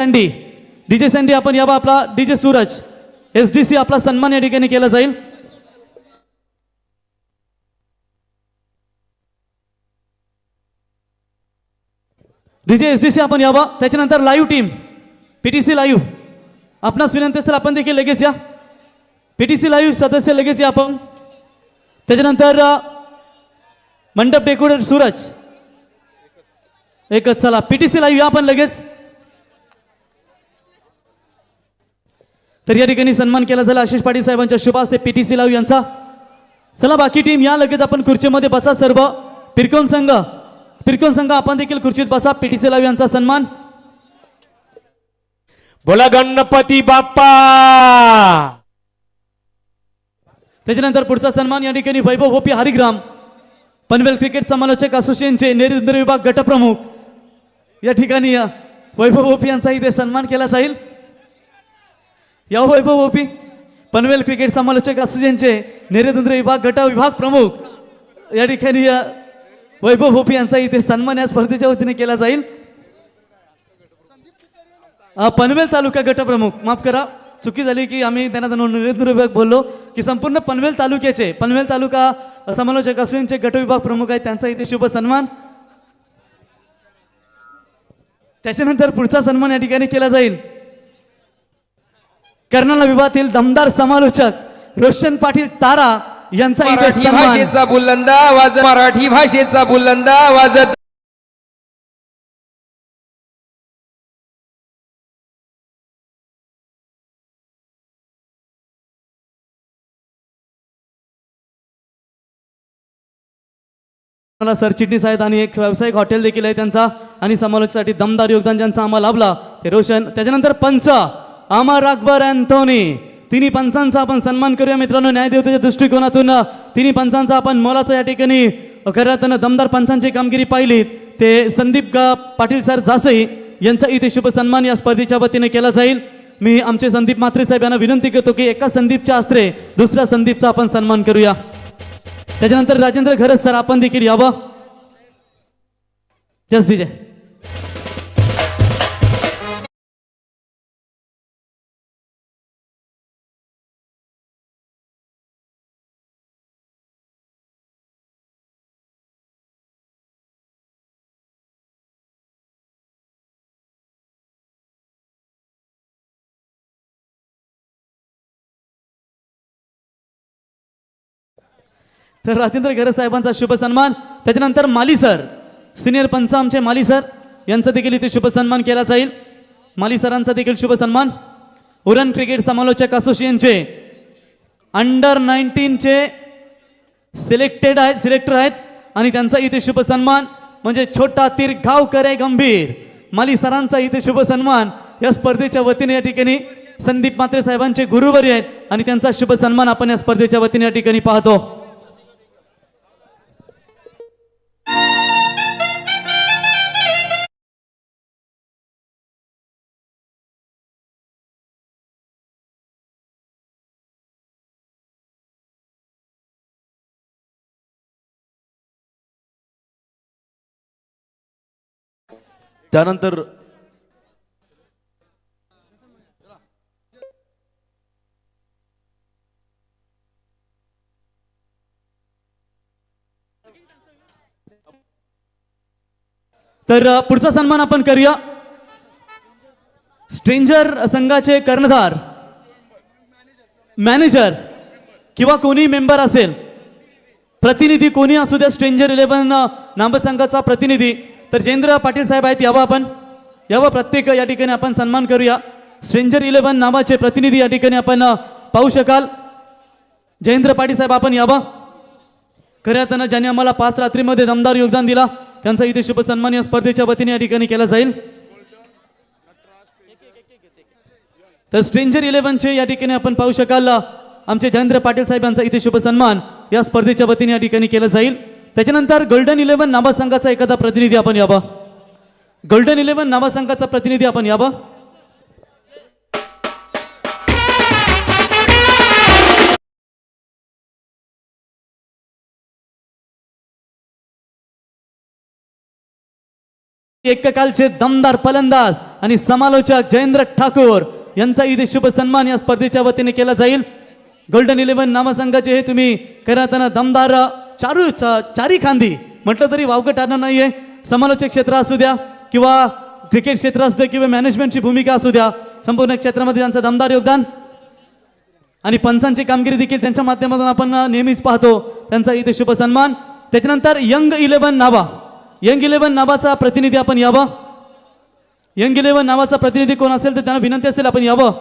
Sandy DJ sandy आपण यावा आपला डीजे सूरज एसडीसी आपला सन्मान या ठिकाणी केला जाईल। डीजे एसडीसी आपण यावा। त्याच्यानंतर लाईव्ह टीम पीटीसी लाईव्ह आपणास विनंती असेल आपण देखील लगेच या। पीटीसी लाईव्ह सदस्य लगेच या आपण। त्याच्यानंतर मंडप डेकोरेटर सूरज एकच चला पीटीसी लाईव्ह या आपण लगेच। तर या ठिकाणी सन्मान केला झाला आशिष पाटील साहेबांच्या शुभ हस्ते पीटीसी लाईव्ह यांचा। चला बाकी टीम या लगेच आपण खुर्चीमध्ये बसा। सर्व पिरकोन संघ आपण देखील खुर्चीत बसा। पीटीसी लाईव्ह यांचा सन्मान। बोला गणपती बाप्पा। त्याच्यानंतर पुढचा सन्मान या ठिकाणी वैभव ओपी हरिग्राम पनवेल क्रिकेट समालोचक असोसिएशनचे नैऋत्य विभाग गटप्रमुख या ठिकाणी वैभव ओपी यांचा इथे सन्मान केला जाईल। या वैभव ओपी पनवेल क्रिकेट समालोचक असोसिएशनचे नैऋत्य विभाग विभाग प्रमुख या ठिकाणी वैभव ओपी यांचा इथे सन्मान या स्पर्धेच्या वतीने केला जाईल। पनवेल तालुका गटप्रमुख माफ करा चुकी झाली की आम्ही त्यांना नैऋत्य विभाग बोललो की संपूर्ण पनवेल तालुक्याचे पनवेल तालुका समालोचक असोसिएशनचे गटविभाग प्रमुख आहेत त्यांचा इथे शुभ सन्मान। त्याच्यानंतर पुढचा सन्मान या ठिकाणी केला जाईल कर्नाल विभागातील दमदार समालोचक रोशन पाटील तारा यांचा इथे सन्मान। भाषेचा बुलंदा आवाज मराठी भाषेचा बुलंदा आवाज सरचिटणीस आहेत आणि एक व्यावसायिक हॉटेल देखील आहे त्यांचा आणि समालोचनासाठी दमदार योगदान ज्यांचा आम्हाला लाभला ते रोशन। त्याच्यानंतर पंच अमर अकबर अँथोनी तिन्ही पंचांचा आपण सन्मान करूया मित्रांनो। न्यायदेवतेच्या दृष्टिकोनातून तिन्ही पंचांचा आपण मोलाचा या ठिकाणी करताना दमदार पंचांची कामगिरी पाहिली ते संदीप पाटील सर जासई यांचा इथे शुभ सन्मान या स्पर्धेच्या वतीने केला जाईल। मी आमचे संदीप म्हात्रे साहेब यांना विनंती करतो की एका संदीपच्या आस्त्रे दुसऱ्या संदीपचा आपण सन्मान करूया। त्याच्यानंतर राजेंद्र घरत सर आपण देखील यावं। जस्ट डीजे तर राजेंद्र घरत साहेबांचा शुभ सन्मान। त्याच्यानंतर माली सर सिनियर पंच आमचे माली सर यांचा देखील इथे शुभ सन्मान केला जाईल। माली सरांचा देखील शुभ सन्मान। उरण क्रिकेट समालोचक असोसिएशनचे अंडर 19 चे सिलेक्टर आहेत आणि त्यांचा इथे शुभ सन्मान म्हणजे छोटा तीर घाव करे गंभीर माली सरांचा इथे शुभ सन्मान या स्पर्धेच्या वतीने या ठिकाणी संदीप म्हात्रे साहेबांचे गुरुवर्य आहेत आणि त्यांचा शुभ सन्मान आपण या स्पर्धेच्या वतीने या ठिकाणी पाहतो। त्यानंतर पुढचा सन्मान आपण करूया स्ट्रेंजर संघाचे कर्णधार मॅनेजर किंवा कोणी मेंबर असेल प्रतिनिधी कोणी असू द्या स्ट्रेंजर 11 नाम संघाचा प्रतिनिधी तर जयेंद्र पाटील साहेब आहेत यावं आपण यावं प्रत्येक या ठिकाणी आपण सन्मान करूया। स्ट्रेंजर 11 नावाचे प्रतिनिधी या ठिकाणी आपण पाहू शकाल। जयेंद्र पाटील साहेब आपण यावं खऱ्या अर्थानं ज्यांनी आम्हाला 5 रात्रीमध्ये दमदार योगदान दिला त्यांचा इथे शुभ सन्मान या स्पर्धेच्या वतीने या ठिकाणी केला जाईल। तर स्ट्रेंजर 11 चे या ठिकाणी आपण पाहू शकाल आमचे जयेंद्र पाटील साहेब यांचा इथे शुभ सन्मान या स्पर्धेच्या वतीने या ठिकाणी केला जाईल। त्याच्यानंतर गोल्डन 11 नावा संघाचा एखादा प्रतिनिधी आपण यावं। गोल्डन 11 नावा संघाचा प्रतिनिधी आपण यावं। एककालचे दमदार फलंदाज आणि समालोचक जयेंद्र ठाकूर यांचा इथे शुभ सन्मान या स्पर्धेच्या वतीने केला जाईल. गोल्डन 11 नामसंघाचे हे तुम्ही करताना दमदार चारी खांदी म्हटलं तरी वावगं ठरणार नाहीये. समालोचक क्षेत्र असू द्या किंवा क्रिकेट क्षेत्र असू द्या किंवा मॅनेजमेंटची भूमिका असू द्या, संपूर्ण क्षेत्रामध्ये त्यांचं दमदार योगदान आणि पंचांची कामगिरी देखील त्यांच्या माध्यमातून आपण नेहमीच पाहतो. त्यांचा इथे शुभ सन्मान. त्याच्यानंतर यंग 11 नावाचा प्रतिनिधी आपण यावं. यंग 11 नावाचा प्रतिनिधी कोण असेल तर त्यांना विनंती असेल आपण यावं.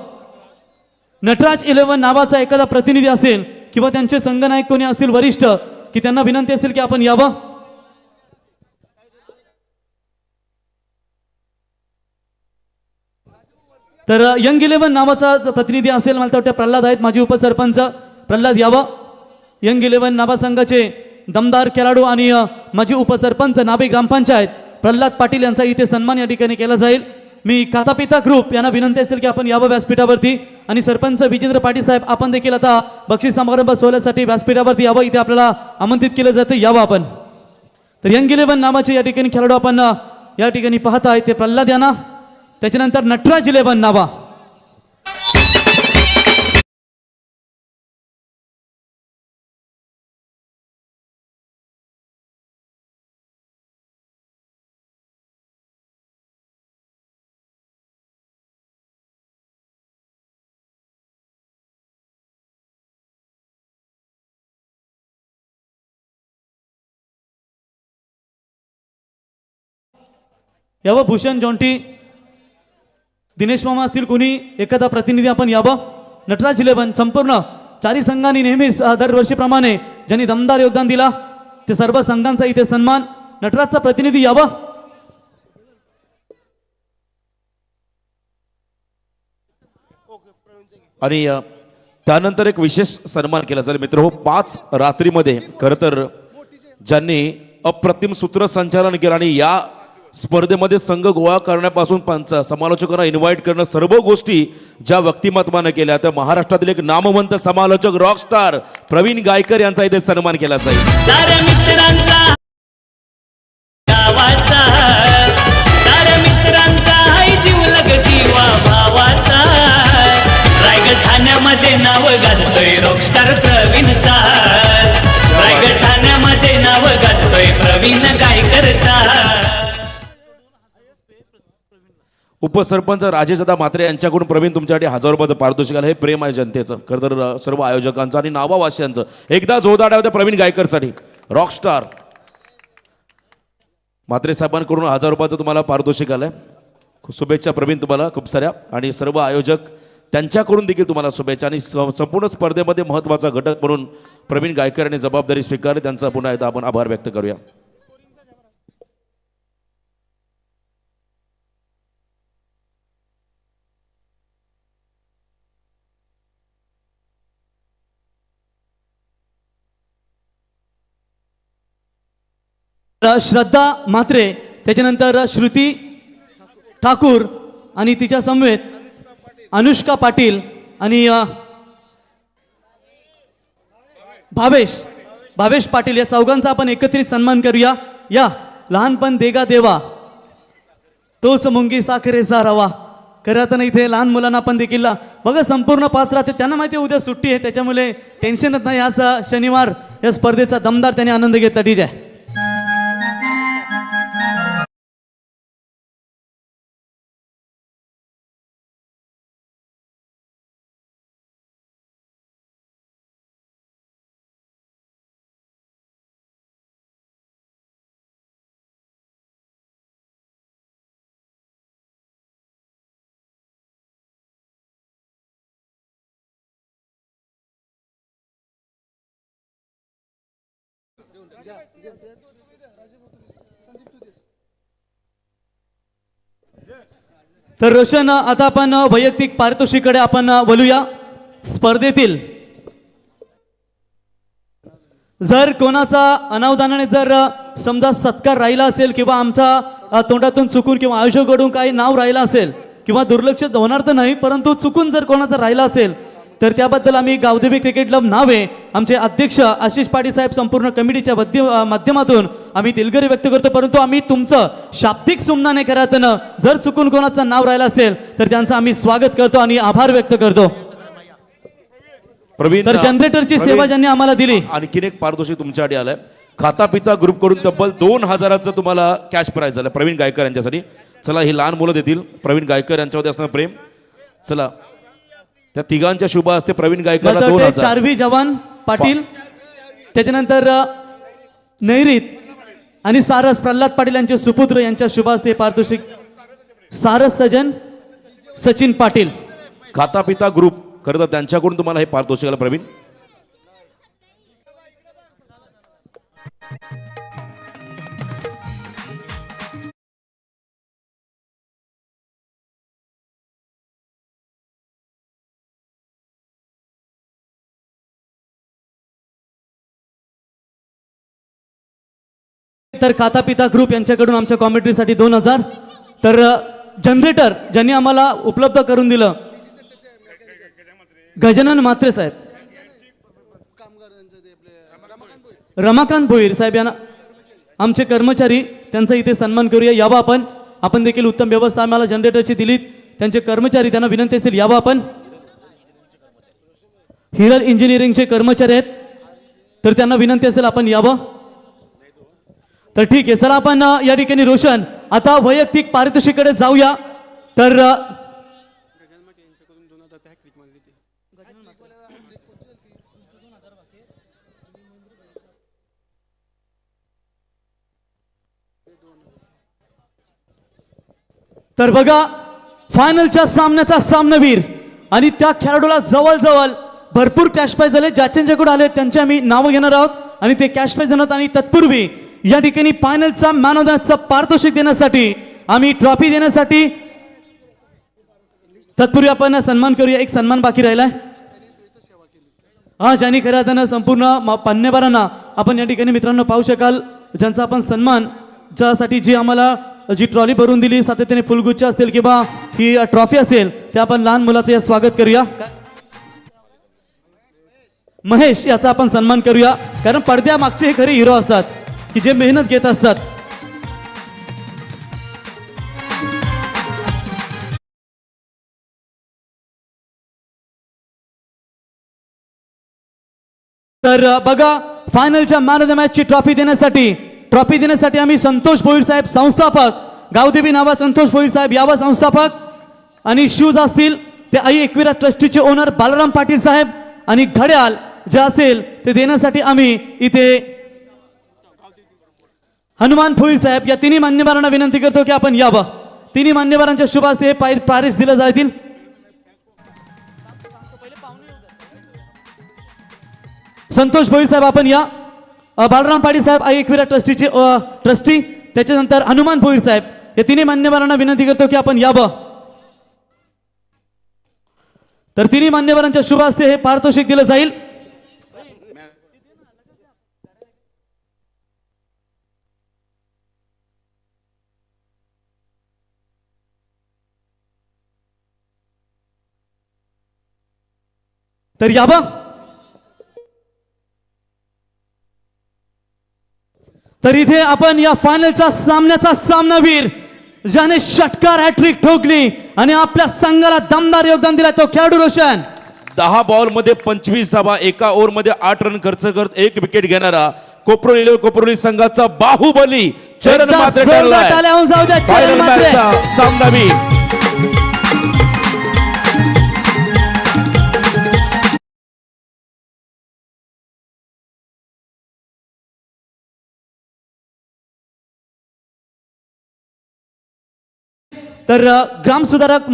नटराज 11 नावाचा एखादा प्रतिनिधी असेल किंवा त्यांचे संघनायक कोणी असतील वरिष्ठ की त्यांना विनंती असेल की आपण यावं. तर यंग 11 नावाचा प्रतिनिधी असेल मला तर वाटतं प्रल्हाद आहेत, माजी उपसरपंच प्रल्हाद यावं. यंग 11 नावा संघाचे दमदार खेळाडू आणि माजी उपसरपंच नाबे ग्रामपंचायत प्रल्हाद पाटील यांचा इथे सन्मान या ठिकाणी केला जाईल. मी खातापिता ग्रुप यांना विनंती असेल की आपण यावं व्यासपीठावरती आणि सरपंच विजेंद्र पाटील साहेब आपण देखील आता बक्षीस समारंभ सोहळ्यासाठी व्यासपीठावरती यावं. इथे आपल्याला आमंत्रित केलं जातं, यावं आपण. तर यंग 11 नावाचे या ठिकाणी खेळाडू आपण या ठिकाणी पाहताय ते प्रल्हाद यांना. त्याच्यानंतर नटराज 11 नावा. यावं भूषण जोंटी, दिनेश मामा असतील कोणी एखादा प्रतिनिधी आपण यावं. नटराज 11 संपूर्ण चारी संघांनी नेहमीच दरवर्षीप्रमाणे ज्यांनी दमदार योगदान दिला ते सर्व संघांचा इथे सन्मान. नटराजचा प्रतिनिधी यावं. आणि त्यानंतर एक विशेष सन्मान केला जाईल मित्र हो. 5 रात्रीमध्ये खरं तर ज्यांनी अप्रतिम सूत्रसंचालन केलं आणि या स्पर्धेमध्ये संघ गोळा करण्यापासून समालोचकांना इन्व्हाइट करणं सर्व गोष्टी ज्या व्यक्तिमत्वानं केल्या त्या महाराष्ट्रातील एक नामवंत समालोचक रॉकस्टार प्रवीण गायकर यांचा इथे सन्मान केला जाईल. साऱ्या मित्रांचा गावाचा, साऱ्या मित्रांचा हाय जीव लग जीवा भावाचा. रायगड ठाण्यामध्ये नाव गाजतोय रॉकस्टार प्रवीणचा. रायगड ठाण्यामध्ये नाव गाजतोय प्रवीण गायकरचा. उपसरपंच राजेशदा म्हात्रे यांच्याकडून प्रवीण तुमच्यासाठी 1000 रुपयाचं पारितोषिक आलं. हे प्रेम आहे जनतेचं खरं तर सर्व आयोजकांचं आणि नावावासियांचं. एकदा जोरदार होत्या प्रवीण गायकरसाठी रॉकस्टार म्हात्रे साहेबांकडून 1000 रुपयाचं तुम्हाला पारितोषिक आलंय. शुभेच्छा प्रवीण तुम्हाला खूप साऱ्या. आणि सर्व आयोजक त्यांच्याकडून देखील तुम्हाला शुभेच्छा. आणि संपूर्ण स्पर्धेमध्ये महत्त्वाचा घटक म्हणून प्रवीण गायकर यांनी जबाबदारी स्वीकारली. त्यांचा पुन्हा एकदा आपण आभार व्यक्त करूया. श्रद्धा म्हात्रे, त्याच्यानंतर श्रुती ठाकूर आणि तिच्या समवेत अनुष्का पाटील आणि भावेश पाटील या चौघांचा आपण एकत्रित सन्मान करूया. या लहानपण देगा देवा तोच मुंगी साखरेचा रवा. खरं इथे लहान मुलांना पण देखील बघा संपूर्ण 5 राहते. त्यांना माहिती आहे उद्या सुट्टी आहे त्याच्यामुळे टेन्शनच नाही. आज शनिवार या स्पर्धेचा दमदार त्याने आनंद घेतला. ठीक आहे. तर रोशन आता आपण वैयक्तिक पारितोषिकडे आपण बोलूया. स्पर्धेतील जर कोणाचा अनावधानाने जर समजा सत्कार राहिला असेल किंवा आमच्या तोंडातून चुकून किंवा आयुष्याकडून काही नाव राहिलं असेल किंवा दुर्लक्ष होणार तर नाही परंतु चुकून जर कोणाचा राहिला असेल तर त्याबद्दल आम्ही गावदेवी क्रिकेट क्लब नावे आमचे अध्यक्ष आशिष पाटील साहेब संपूर्ण कमिटीच्या माध्यमातून आम्ही दिलगिरी व्यक्त करतो. परंतु आम्ही तुमचं शाब्दिक सुमनाने करातनं जर चुकून कोणाचं नाव राहिलं असेल तर त्यांचं आम्ही स्वागत करतो आणि आभार व्यक्त करतो. प्रवीण तर जनरेटरची सेवा प्रवीण, ज्यांनी आम्हाला दिली. आणखीन एक पारितोषिक तुमच्यासाठी आलंय. खाता पिता ग्रुप कडून तब्बल 2000चं तुम्हाला कॅश प्राइज झालं प्रवीण गायकर यांच्यासाठी. चला ही लहान मुलं देतील. प्रवीण गायकर यांच्यावरती असणार प्रेम. चला त्या तिघांच्या शुभ असते प्रवीण गायकरला 2000. चारवी जवान पाटील, त्याच्यानंतर नैरीत आणि सारस प्रल्हाद पाटील यांचे सुपुत्र यांच्या शुभ असते पारितोषिक सारस सजन सचिन पाटील. खाता पिता ग्रुप खरं तर त्यांच्याकडून तुम्हाला हे पारितोषिक आलं प्रवीण. तर खाता पिता ग्रुप यांच्याकडून आमच्या कॉमेंट्रीसाठी 2000. तर जनरेटर ज्यांनी आम्हाला उपलब्ध करून दिलं गजानन म्हात्रे साहेब, रमाकांत भोईर साहेब यांना आमचे कर्मचारी त्यांचा इथे सन्मान करूया. यावा आपण देखील उत्तम व्यवस्था आम्हाला जनरेटरची दिलीत. त्यांचे कर्मचारी त्यांना विनंती असेल यावा आपण. हिरल इंजिनिअरिंगचे कर्मचारी आहेत तर त्यांना विनंती असेल आपण यावं. तर ठीक आहे, चला आपण या ठिकाणी रोशन आता वैयक्तिक पारितोषिकडे जाऊया. तर तर बघा फायनलच्या सामन्याचा सामनावीर आणि त्या खेळाडूला जवळजवळ भरपूर कॅश प्राइज झाले. ज्याच्याकडून आले त्यांचे आम्ही नावं घेणार आहोत आणि ते कॅश प्राइज देणार. आणि तत्पूर्वी या ठिकाणी फायनलचा मॅन ऑफ द मॅचचा पारितोषिक देण्यासाठी आम्ही ट्रॉफी देण्यासाठी तत्पूर्वी आपण सन्मान करूया. एक सन्मान बाकी राहिलाय. हा ज्यांनी खऱ्या अर्थानं संपूर्ण पान्हेबारांना आपण या ठिकाणी मित्रांनो पाहू शकाल ज्यांचा आपण सन्मान ज्यासाठी जी आम्हाला जी ट्रॉली भरून दिली सातत्याने फुलगुच्छ असतील किंवा ही ट्रॉफी असेल ते आपण लहान मुलाचं या स्वागत करूया. महेश याचा आपण सन्मान करूया कारण पडद्या मागचे हे खरे हिरो असतात की जे मेहनत घेत असतात. तर बघा फायनलच्या मॅन ऑफ द मॅचची ट्रॉफी देण्यासाठी आम्ही संतोष भोईर साहेब संस्थापक, गावदेवी नावा संतोष भोईर साहेब यावा संस्थापक आणि शूज असतील ते आई एकविरा ट्रस्टीचे ओनर बालाराम पाटील साहेब आणि घड्याळ जे असेल ते देण्यासाठी आम्ही इथे हनुमान भोईर साहेब या तिन्ही मान्यवरांना विनंती करतो की आपण यावं. तिन्ही मान्यवरांच्या शुभ हस्ते हे प्राइज दिले जातील. संतोष भोईर साहेब आपण या. बालराम पाटील साहेब आई एकविरा ट्रस्टीचे ट्रस्टी, त्याच्यानंतर हनुमान भोईर साहेब या तिन्ही मान्यवरांना विनंती करतो की आपण यावं. तर तिन्ही मान्यवरांच्या शुभ हस्ते हे पारितोषिक दिलं जाईल. तर यावं. तर इथे आपण या फायनलचा सामन्याचा सामनावीर ज्याने षटकार हॅट्रिक ठोकली आणि आपल्या संघाला दमदार योगदान दिला तो खेळाडू रोशन. 10 बॉल मध्ये 25 धावा, एका ओव्हर मध्ये 8 रन खर्च करत 1 विकेट घेणारा कोपरोली संघाचा बाहुबली चरण मात्रे ठरलाय. टाळ्या जाऊ द्या चरण मात्रे. सामनावीर तर ग्रामसुधारक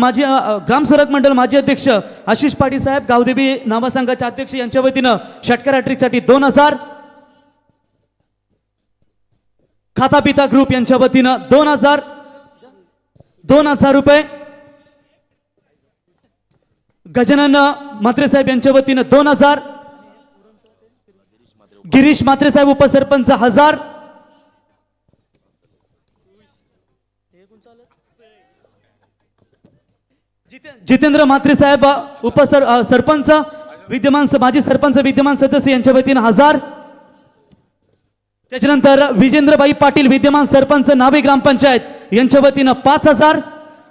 मंडळ माजी अध्यक्ष आशिष पाटील साहेब गावदेवी नावा संघाचे अध्यक्ष यांच्या वतीनं षटकार हॅट्रिकसाठी 2000. खाता पिता ग्रुप यांच्या वतीनं 2000 रुपये. गजानन म्हात्रे साहेब यांच्या वतीनं 2000. गिरीश म्हात्रे साहेब उपसरपंच 1000. जितेंद्र म्हात्रे साहेब सरपंच विद्यमान माजी सरपंच विद्यमान सदस्य यांच्या वतीनं 1000. त्याच्यानंतर विजेंद्रबाई पाटील विद्यमान सरपंच नावे ग्रामपंचायत यांच्या वतीनं 5000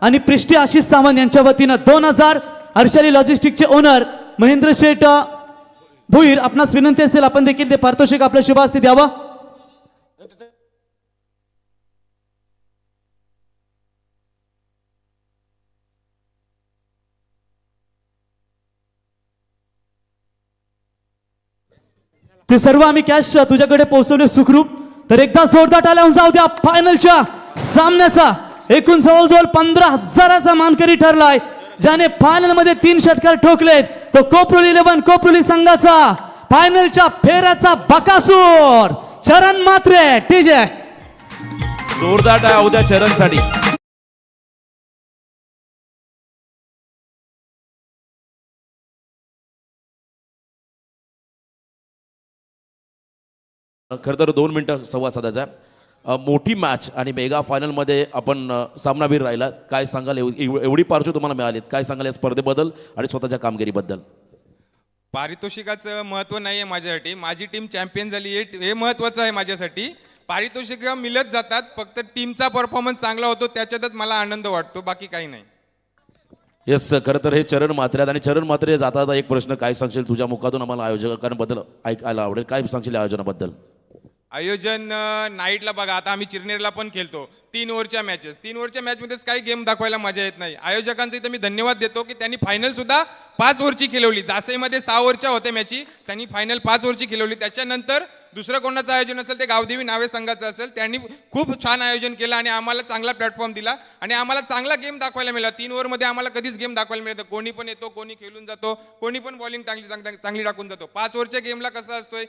आणि प्रिष्टी आशिष सावंत यांच्या वतीनं 2000. हर्षाली लॉजिस्टिकचे ओनर महेंद्र शेठ भुईर, आपणास विनंती असेल आपण देखील ते पारितोषिक आपल्या शुभ हस्ते द्यावा. ते सर्व आम्ही कॅश तुझ्याकडे पोहोचवले सुखरूप. तर एकदा जोरदार टाळ्या होऊन जाऊ द्या. फायनलच्या सामन्याचा एकूण जवळजवळ 15,000चा मानकरी ठरलाय, ज्याने फायनल मध्ये 3 षटकार ठोकलेत. तो कोपरुली 11 कोपरुली संघाचा फायनलच्या फेऱ्याचा बकासूर चरण म्हात्रे. टीजे जोरदार टाळ्या उद्या चरणसाठी. खरं तर 2 मिनिटं संवाद साधायचा. मोठी मॅच आणि मेगा फायनलमध्ये आपण सामनावीर राहिला. काय सांगाल, एवढी पारितोषिक तुम्हाला मिळालीत, काय सांगाल या स्पर्धेबद्दल आणि स्वतःच्या कामगिरीबद्दल? पारितोषिकाचं महत्त्व नाही आहे माझ्यासाठी. माझी टीम चॅम्पियन झाली हे महत्त्वाचं आहे माझ्यासाठी. पारितोषिक मिळत जातात, फक्त टीमचा परफॉर्मन्स चांगला होतो त्याच्यातच मला आनंद वाटतो, बाकी काही नाही. येस, खरं तर हे चरण म्हात्रे आहेत आणि चरण म्हात्रे जाता एक प्रश्न काय सांगशील तुझ्या मुखातून आम्हाला आयोजकांबद्दल ऐकायला आवडेल, काय सांगशील आयोजनाबद्दल? आयोजन नाईटला बघा, आता आम्ही चिरनेरला पण खेळतो 3 ओव्हरच्या मॅचेस. 3 ओव्हरच्या मॅचमध्येच काही गेम दाखवायला मजा येत नाही. आयोजकांचा इथं मी धन्यवाद देतो की त्यांनी फायनल सुद्धा 5 ओव्हरची खेळवली. जासईमध्ये 6 ओव्हरच्या होत्या मॅची, त्यांनी फायनल 5 ओव्हरची खेळवली. त्याच्यानंतर दुसरं कोणाचं आयोजन असेल ते गावदेवी नावे संघाचं असेल, त्यांनी खूप छान आयोजन केलं आणि आम्हाला चांगला प्लॅटफॉर्म दिला आणि आम्हाला चांगला गेम दाखवायला मिळाला. 3 ओव्हरमध्ये आम्हाला कधीच गेम दाखवायला मिळतं. कोणी पण येतो, कोणी खेळून जातो, कोणी पण बॉलिंग चांगली टाकून जातो. 5 ओव्हरच्या गेमला कसं असतोय,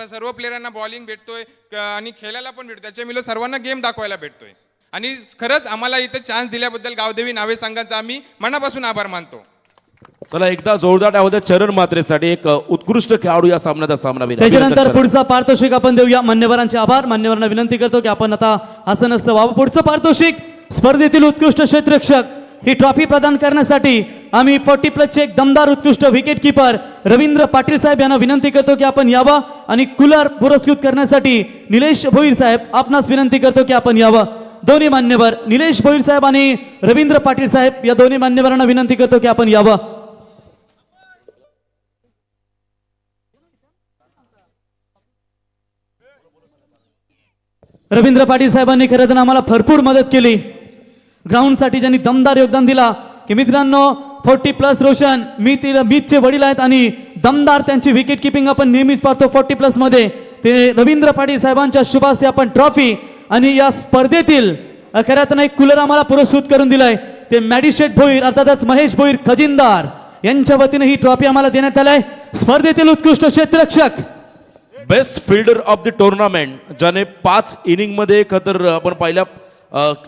सर्व प्लेयरांना बॉलिंग भेटतोय आणि खेळायला पण भेटतो, त्याच्यामुळे सर्वांना गेम दाखवायला भेटतोय. आणि खरंच आम्हाला इथं चान्स दिल्याबद्दल गावदेवी नावे संघाचा आम्ही मनापासून आभार मानतो. चला एकदा जोरदार टाळ्या चरण म्हात्रेसाठी. एक उत्कृष्ट खेळाडू या सामन्याचा सामनावीर. त्याच्यानंतर पुढचा पारितोषिक आपण देऊया. मान्यवरांचे आभार. मान्यवरांना विनंती करतो की आपण आता असं नसतं व्हावं. पुढचं पारितोषिक स्पर्धेतील उत्कृष्ट क्षेत्ररक्षक ही ट्रॉफी प्रदान करण्यासाठी आम्ही 40+ एक दमदार उत्कृष्ट विकेट किपर रवींद्र पाटील साहेब यांना विनंती करतो की आपण यावं आणि कूलर पुरस्कृत करण्यासाठी निलेश भोईर साहेब आपणास विनंती करतो की आपण यावं. दोन्ही मान्यवर निलेश भोईर साहेब आणि रवींद्र पाटील साहेब या दोन्ही मान्यवरांना विनंती करतो की आपण यावं. रवींद्र पाटील साहेबांनी खरं तर आम्हाला भरपूर मदत केली. ग्राउंडसाठी ज्यांनी दमदार योगदान दिला की मित्रांनो 40+ रोशन मीतचे वडील आहेत आणि दमदार त्यांची विकेट किपिंग आपण नेहमीच पाहतो 40+ मध्ये. ते रवींद्र पाटील साहेबांच्या शुभ हस्ते आपण ट्रॉफी आणि या स्पर्धेतील खऱ्यातून एक कूलर आम्हाला पुरस्कृत करून दिलाय. ते मॅडिशेट भोईर अर्थातच महेश भोईर खजिनदार यांच्या वतीने ही ट्रॉफी आम्हाला देण्यात आलाय. स्पर्धेतील उत्कृष्ट क्षेत्ररक्षक best fielder of the tournament, ज्याने 5 इनिंग मध्ये खतर आपण पहिल्या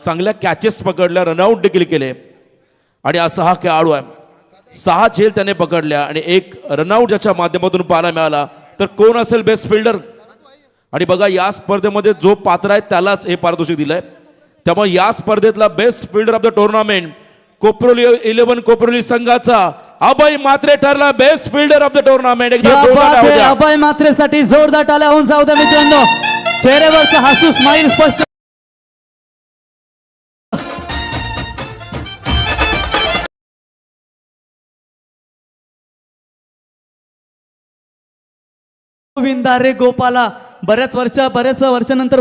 चांगल्या कॅचेस पकडल्या, रनआउट देखील केले आणि असा हा खेळाडू आहे. 6 झेल त्याने पकडल्या आणि 1 रनआउट ज्याच्या माध्यमातून पाहायला मिळाला. तर कोण असेल बेस्ट फिल्डर? आणि बघा या स्पर्धेमध्ये जो पात्र आहे त्यालाच हे पारितोषिक दिलंय. त्यामुळे या स्पर्धेतला best fielder of the tournament Koproli 11 Koproli संघाचा अभय म्हात्रे ठरला best fielder of the tournament. Abhay म्हात्रेसाठी जोरदार टाळ्या होऊन जाऊ द्या मित्रांनो. चेहऱ्यावरचा हसू स्माइल स्पष्ट. गोविंदा रे गोपाला बऱ्याच वर्षानंतर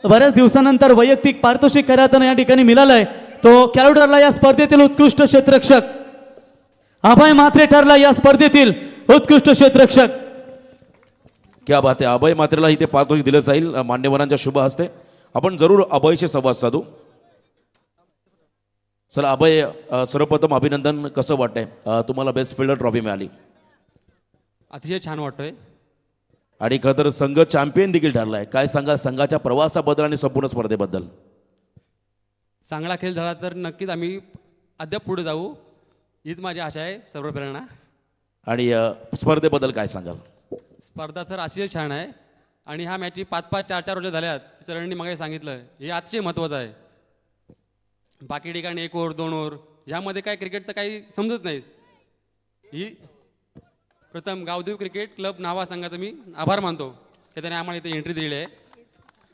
बऱ्याच दिवसानंतर वैयक्तिक पारितोषिक खऱ्यातून या ठिकाणी मिळालंय. तो खेळाडू ठरला या स्पर्धेतील उत्कृष्ट क्षेत्ररक्षक. अभय म्हात्रे ठरला या स्पर्धेतील उत्कृष्ट क्षेत्ररक्षक. क्या बात आहे. अभय म्हात्रेला इथे पारितोषिक दिलं जाईल मान्यवरांच्या शुभ हस्ते. आपण जरूर अभयशी संवाद साधू. चला अभय, सर्वप्रथम अभिनंदन. कसं वाटतंय तुम्हाला बेस्ट फिल्डर ट्रॉफी मिळाली? अतिशय छान वाटतोय आणि खरं तर संघ चॅम्पियन देखील ठरलाय. काय सांगा संघाच्या प्रवासाबद्दल आणि संपूर्ण स्पर्धेबद्दल? चांगला खेळ झाला तर नक्कीच आम्ही अद्याप पुढे जाऊ हीच माझी आशा आहे, सर्व प्रेरणा. आणि स्पर्धेबद्दल काय सांगाल? स्पर्धा तर अतिशय छान आहे आणि ह्या मॅची 5-5, 4-4 रोजे झाल्यात. चरणनी मग सांगितलं हे अतिशय महत्त्वाचं आहे. बाकी ठिकाणी 1 ओव्हर 2 ओव्हर ह्यामध्ये काय क्रिकेटचं काही समजत नाही. ही प्रथम गावदेव क्रिकेट क्लब नावा संघाचा मी आभार मानतो की त्याने आम्हाला इथे एंट्री दिली आहे.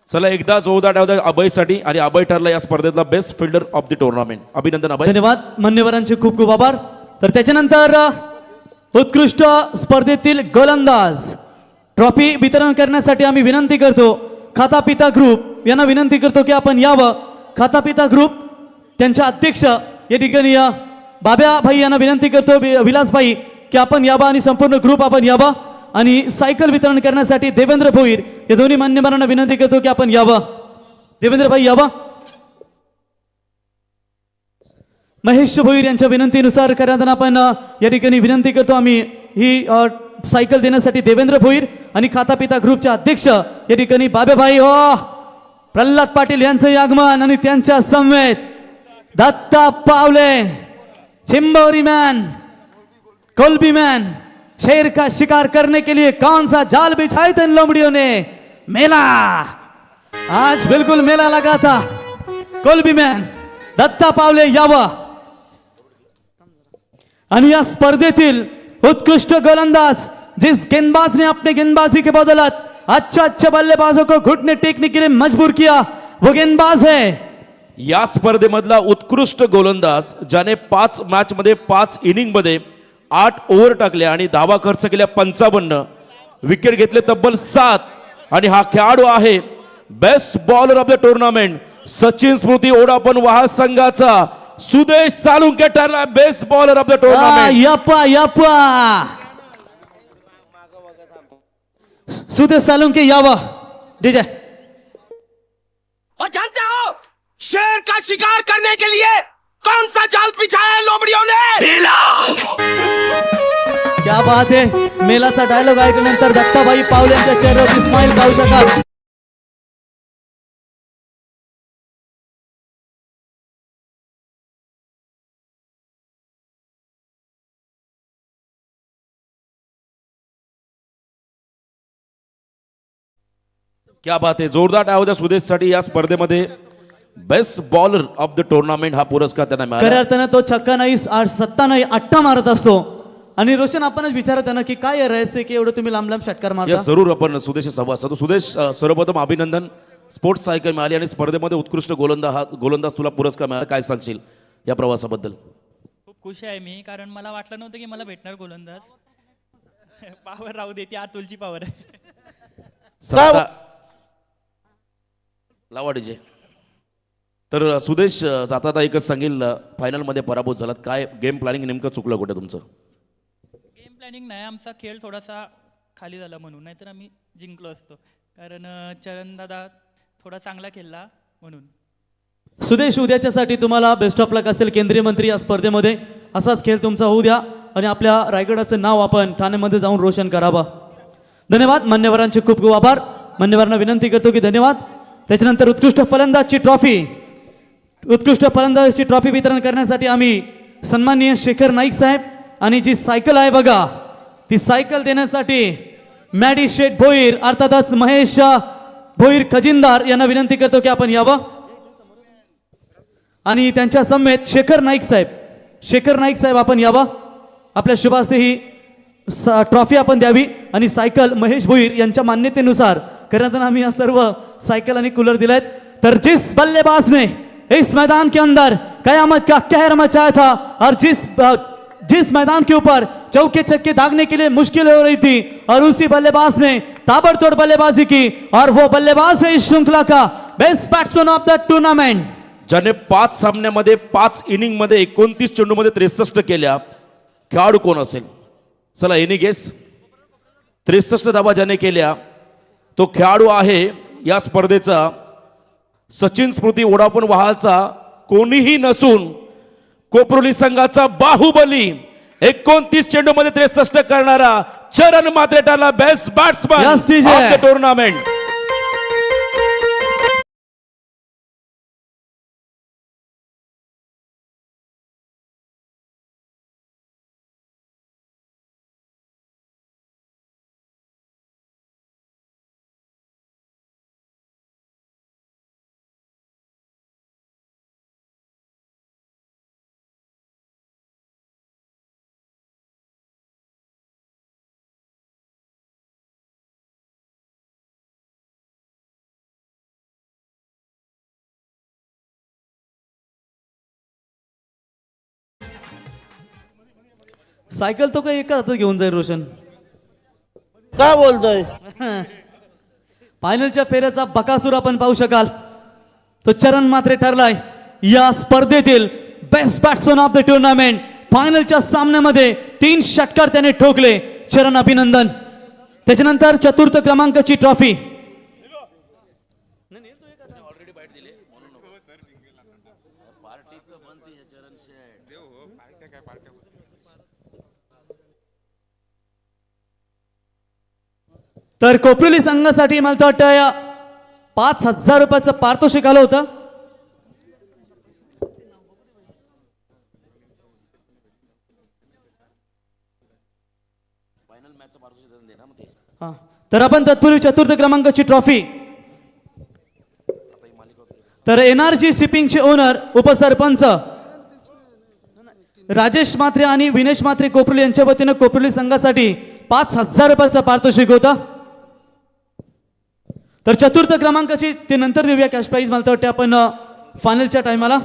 चला एकदा जोरदार टाळ्या द्या अभयसाठी, आणि अभय ठरला या स्पर्धेतला best fielder of the tournament. अभिनंदन अभय. धन्यवाद मान्यवरांचे खूप खूप आभार. तर त्याच्यानंतर उत्कृष्ट स्पर्धेतील गोलंदाज ट्रॉफी वितरण करण्यासाठी आम्ही विनंती करतो खाता पिता ग्रुप यांना विनंती करतो की आपण यावं. खाता पिता ग्रुप त्यांच्या अध्यक्ष या ठिकाणी बाब्या भाई यांना विनंती करतो, विलास भाई, की आपण यावं आणि संपूर्ण ग्रुप आपण यावं. आणि सायकल वितरण करण्यासाठी देवेंद्र भोईर या दोन्ही मान्यवरांना विनंती करतो की आपण यावं. देवेंद्र भाई यावं. महेश भोईर यांच्या विनंतीनुसार करताना आपण या ठिकाणी विनंती करतो आम्ही ही सायकल देण्यासाठी देवेंद्र भोईर आणि खाता पिता ग्रुपचे अध्यक्ष या ठिकाणी बाबेभाई प्रल्हाद पाटील यांचं आगमन आणि त्यांच्या समवेत दत्ता पावले, चिंबोरी मैन, कोलबी मैन, शेर का शिकार करने के लिए कौन सा जाल बिछाए थे इन लोमड़ियों ने. मेला आज बिल्कुल मेला लगा था. कोलबी मैन दत्ता पावले यावा. आणि या स्पर्धेतील उत्कृष्ट गोलंदाज जिस गेंदबाज ने अपने गेंदबाजी के बदौलत अच्छे बल्लेबाजों को घुटने टेकने के लिए मजबूर किया वो गेंदबाज है. या स्पर्धेमधला उत्कृष्ट गोलंदाज ज्याने 5 मॅच मध्ये 5 इनिंग मध्ये 8 ओव्हर टाकल्या आणि धावा खर्च केल्या 55, विकेट घेतले तब्बल 7, आणि हा खेळाडू आहे best bowler of the tournament Sachin Smriti ओढापण वाहा संघाचा सुदेश सालुंके ठरला best bowler of the tournament. यप्पा यप्पा सुदेश सालुंके यावा. डीजे और जानते हो शेर का शिकार करने के लिए कौन सा जाल बिछाया है लोमड़ियों ने? क्या बात है. मेलाचा डायलॉग ऐकल्यानंतर दत्ताभाई पावले यांच्या चेहऱ्यावर स्माइल पाहू शकाल. क्या बात आहे. जोरदार टाळ्या द्या सुदेशसाठी. या स्पर्धेमध्ये best bowler of the tournament हा पुरस्कार त्यांना खऱ्या मिळाला. अर्थानं तो छक्का नाही, सत्ता नाही, अट्टा मारत असतो. आणि रोशन आपणच विचारत आहे ना की काय रहस्य की एवढं तुम्ही लांब लांब षटकार या मारता. जरूर आपण सुदेश संवाद साधू. सुदेश सर्वप्रथम अभिनंदन. स्पोर्ट्स सायकल मिळाली आणि स्पर्धेमध्ये उत्कृष्ट गोलंदाज तुला पुरस्कार मिळाला. काय सांगशील या प्रवासाबद्दल? खूप खुश आहे मी, कारण मला वाटलं नव्हतं की मला भेटणार गोलंदाज. पावर राहू दे, ती अतुलची पावर आहे. लावा डीजे. तर सुदेश जाता एकच सांगेल, फायनलमध्ये पराभूत झालात. काय गेम प्लॅनिंग नेमकं चुकलं कुठे तुमचं? गेम प्लॅनिंग नाही, आमचा खेळ थोडासा खाली झाला म्हणून, नाहीतर आम्ही जिंकलो असतो. कारण चरण दादा थोडा चांगला खेळला म्हणून. सुदेश उद्याच्यासाठी तुम्हाला बेस्ट ऑफ लक असेल. केंद्रीय मंत्री या स्पर्धेमध्ये असाच खेळ तुमचा होऊ द्या आणि आपल्या रायगडाचं नाव आपण ठाण्यामध्ये जाऊन रोशन करावं. धन्यवाद मान्यवरांचे खूप खूप आभार. मान्यवरांना विनंती करतो की धन्यवाद. त्याच्यानंतर उत्कृष्ट फलंदाजची ट्रॉफी वितरण करण्यासाठी आम्ही सन्माननीय शेखर नाईक साहेब आणि जी सायकल आहे बघा ती सायकल देण्यासाठी मॅडी शेठ भोईर अर्थातच महेश भोईर खजिनदार यांना विनंती करतो की आपण यावं. आणि त्यांच्या समेत शेखर नाईक साहेब आपण यावं. आपल्या शुभास्ते ही ट्रॉफी आपण द्यावी आणि सायकल महेश भोईर यांच्या मान्यतेनुसार करताना आम्ही या सर्व सायकल आणि कूलर दिलेत. तर जिस बल्लेबाज ने इस मैदान के अंदर कयामत का कहर मचाया था और जिस मैदान के ऊपर चौके छक्के दागने के लिए मुश्किल हो रही थी और उसी बल्लेबाज ने ताबड़तोड़ बल्लेबाजी की और वो बल्लेबाज है इस श्रृंखला का best batsman of the tournament. ज्याने 5 सामन्यामध्ये 5 इनिंग मध्ये 29 चेंडूमध्ये 63 केल्या. खेळाडू कोण असेल? चला एनी गेस. 63 धावा ज्याने केल्या तो खेळाडू आहे या स्पर्धेचा सचिन स्मृती ओढापण वहालचा कोणीही नसून कोपरोली संघाचा बाहुबली 29 चेंडू मध्ये 63 करणारा चरण मात्रे ठरला best batsman of the tournament. Cycle तो काही एका हातात घेऊन जाईल रोशन. काय बोलतोय? फायनलच्या फेऱ्याचा बकासूर आपण पाहू शकाल. तो चरण मात्रे ठरलाय या स्पर्धेतील best batsman of the tournament. फायनलच्या सामन्यामध्ये 3 षटकार त्याने ठोकले. चरण अभिनंदन. त्याच्यानंतर चतुर्थ क्रमांकाची ट्रॉफी तर कोपरोली संघासाठी मला तर वाटतं 5,000 रुपयाचं पारितोषिक आलं होतं. हा, तर आपण तत्पूर्वी चतुर्थ क्रमांकाची ट्रॉफी तर NRG शिपिंगचे ओनर उपसरपंच राजेश म्हात्रे आणि विनेश म्हात्रे कोपरोली यांच्या वतीनं कोपरोली संघासाठी 5,000 रुपयाचं पारितोषिक होतं. तर चतुर्थ क्रमांकाची ते नंतर देऊया कॅश प्राईज मला तर वाटते आपण फायनलच्या टायमाला.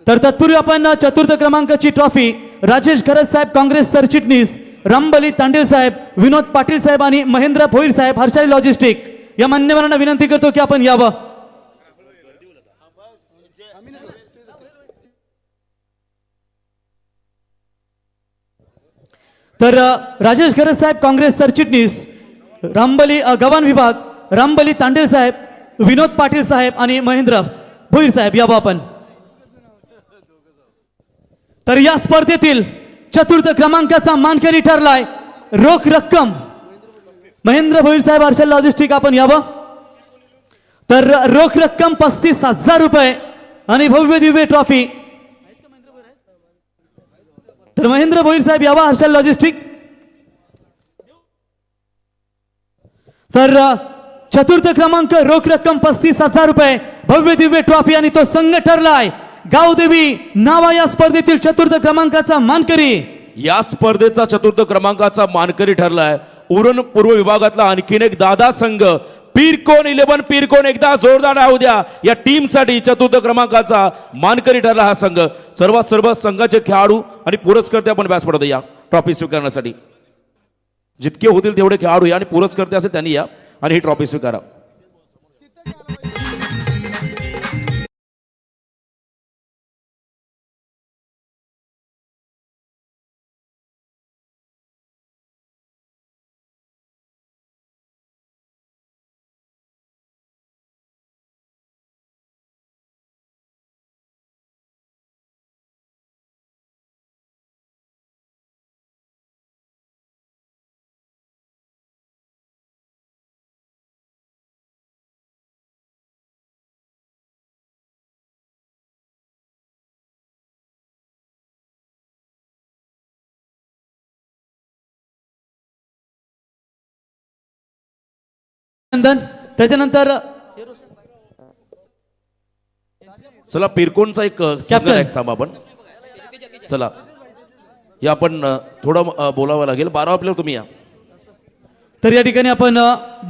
तर तत्पूर्वी आपण चतुर्थ क्रमांकाची ट्रॉफी राजेश खरज साहेब काँग्रेस सरचिटणीस, रामबली तांडेल साहेब, विनोद पाटील साहेब आणि महेंद्र भोईर साहेब हर्षाली लॉजिस्टिक या मान्यवरांना विनंती करतो की आपण यावं. तर राजेश खरज साहेब काँग्रेस सरचिटणीस, रामबली गव्हाण विभाग, रामबली तांडेल साहेब, विनोद पाटील साहेब आणि महेंद्र भोईर साहेब यावं आपण. तर या स्पर्धेतील चतुर्थ क्रमांकाचा मानकरी ठरलाय रोख रक्कम महेंद्र भोईर साहेब हर्षल लॉजिस्टिक आपण यावं. तर रोख रक्कम 35,000 रुपये आणि भव्य दिव्य ट्रॉफी. तर महेंद्र भोईर साहेब यावा हर्षल लॉजिस्टिक. तर चतुर्थ क्रमांक रोख रक्कम 35,000 रुपये भव्य दिव्य ट्रॉफी आणि तो संघ ठरलाय गावदेवी नावा या स्पर्धेतील चतुर्थ क्रमांकाचा मानकरी. या स्पर्धेचा चतुर्थ क्रमांकाचा मानकरी ठरलाय उरण पूर्व विभागातला आणखीन एक दादा संघ पीरकोन 11. पीरकोन एकदा जोरदार राहू द्या या टीम साठी. चतुर्थ क्रमांकाचा मानकरी ठरला हा संघ. सर्व संघाचे खेळाडू आणि पुरस्कर्ते आपण व्यासपीठावर या ट्रॉफी स्वीकारण्यासाठी. जितके होतील तेवढे खेळाडू या आणि पुरस्कर्ते असेल त्यांनी या आणि ही ट्रॉफी स्वीकारा. त्याच्यानंतर चला पीरकोनचा एक संघ आहे, थांबा आपण. चला या आपण थोडं बोलावं लागेल. 12 आपल्याला तुम्ही या. तर या ठिकाणी आपण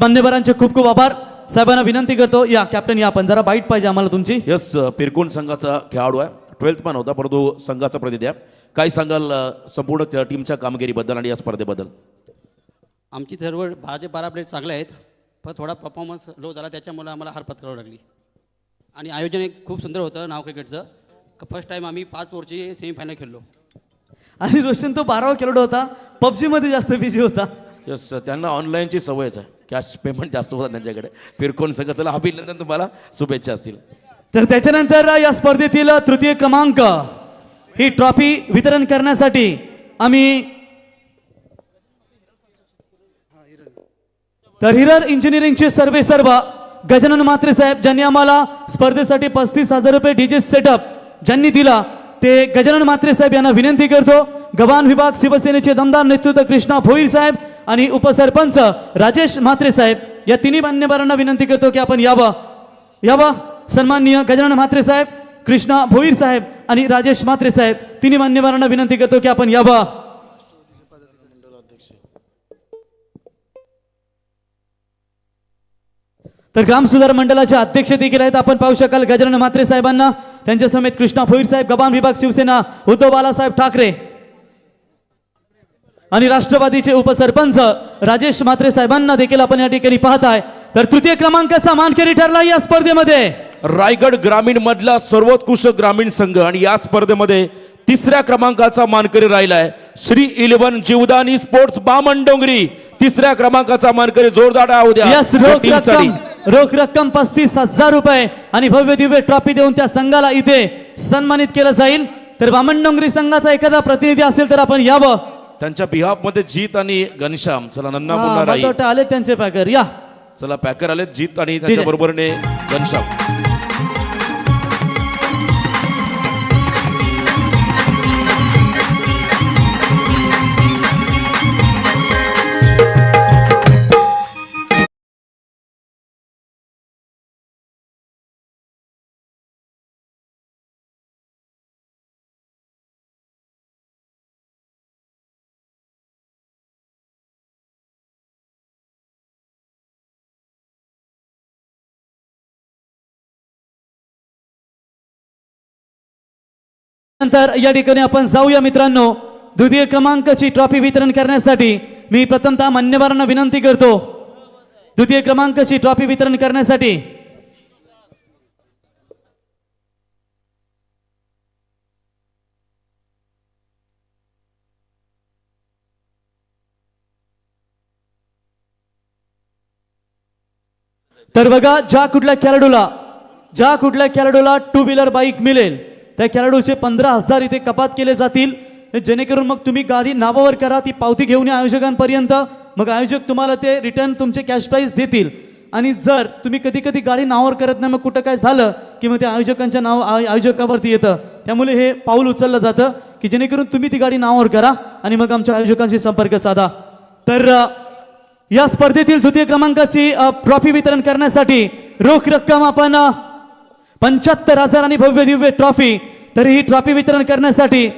मान्यवरांचे खूप खूप आभार. साहेबांना विनंती करतो या कॅप्टन या आपण जरा बाईट पाहिजे आम्हाला तुमची. यस पीरकोन संघाचा खेळाडू आहे. 12th मॅन होता परंतु संघाचा प्रतिनिधी आहे. काय सांगाल संपूर्ण टीमच्या कामगिरीबद्दल आणि या स्पर्धेबद्दल? आमची सर्व 12 प्लेट चांगले आहेत पण थोडा परफॉर्मन्स लो झाला त्याच्यामुळे आम्हाला हार पत्करावी लागली. आणि आयोजन एक खूप सुंदर होतं नाव क्रिकेटचं. फर्स्ट टाइम आम्ही 5 ओव्हरची सेमीफायनल खेळलो. आणि रोशन तो 12वा खेळाडू होता, पबजी मध्ये जास्त बिझी होता. यस त्यांना ऑनलाईनची सवयच आहे. कॅश पेमेंट जास्त होतात त्यांच्याकडे. पीरकोन संघाचं अभिनंदन, तुम्हाला शुभेच्छा असतील. तर त्याच्यानंतर या स्पर्धेतील तृतीय क्रमांक ही ट्रॉफी वितरण करण्यासाठी आम्ही तर हिरर इंजिनिअरिंगचे सर्व गजानन म्हात्रे साहेब ज्यांनी आम्हाला स्पर्धेसाठी 35,000 रुपये डीजे सेटअप ज्यांनी दिला ते गजानन म्हात्रे साहेब यांना विनंती करतो. गव्हाण विभाग शिवसेनेचे दमदार नेतृत्व कृष्णा भोईर साहेब आणि उपसरपंच राजेश म्हात्रे साहेब या तिन्ही मान्यवरांना विनंती करतो की आपण यावा. सन्माननीय गजानन म्हात्रे साहेब, कृष्णा भोईर साहेब आणि राजेश म्हात्रे साहेब तिन्ही मान्यवरांना विनंती करतो की आपण यावा. तर ग्राम सुधार मंडळाचे अध्यक्ष देखील आहेत. आपण पाहू शकाल गजानन म्हात्रे साहेबांना, त्यांच्या समेत कृष्णा भोईर साहेब, गव्हाण विभाग शिवसेना, उद्धव बाळासाहेब ठाकरे. आणि राष्ट्रवादीचे उपसरपंच राजेश म्हात्रे साहेबांना देखील आपण या ठिकाणी पाहताय. तर तृतीय क्रमांकाचा मानकरी ठरला या स्पर्धेमध्ये रायगड ग्रामीण मधला सर्वोत्कृष्ट ग्रामीण संघ आणि या स्पर्धेमध्ये तिसऱ्या क्रमांकाचा मानकरी राहिलाय श्री 11 जीवदानी स्पोर्ट्स बामणडोंगरी. तिसऱ्या क्रमांकाचा मानकरी जोरदार टाळ्या द्या यस. रोख रक्कम 35,000 रुपये आणि भव्य दिव्य ट्रॉफी देऊन त्या संघाला इथे सन्मानित केलं जाईल. तर बामणडोंगरी संघाचा एखादा प्रतिनिधी असेल तर आपण यावं. त्यांच्या बिहाफ मध्ये जीत आणि घनश्याम. चला नन्ना हा, मुन्ना राई. मला वाटतं आले त्यांचे पॅकर या. चला पॅकर आले जीत आणि त्याच्या बरोबरने घनश्याम. नंतर या ठिकाणी आपण जाऊया मित्रांनो. द्वितीय क्रमांकाची ट्रॉफी वितरण करण्यासाठी मी प्रथमतः मान्यवरांना विनंती करतो. द्वितीय क्रमांकाची ट्रॉफी वितरण करण्यासाठी तर बघा, ज्या कुठल्या खेळाडूला टू व्हीलर बाईक मिळेल त्या खेळाडूचे 15,000 इथे कपात केले जातील. जेणेकरून मग तुम्ही गाडी नावावर करा, ती पावती घेऊन या आयोजकांपर्यंत. मग आयोजक तुम्हाला ते रिटर्न तुमचे कॅश प्राईज देतील. आणि जर तुम्ही कधी कधी गाडी नावावर करत नाही, मग कुठं काय झालं की मग ते आयोजकांच्या नाव आयोजकावरती येतं. त्यामुळे हे पाऊल उचललं जातं की जेणेकरून तुम्ही ती गाडी नावावर करा आणि मग आमच्या आयोजकांशी संपर्क साधा. तर या स्पर्धेतील तृतीय क्रमांकाची ट्रॉफी वितरण करण्यासाठी रोख रक्कम आपण 75,000 आणि भव्य दिव्य ट्रॉफी. तर ही ट्रॉफी वितरण करण्यासाठी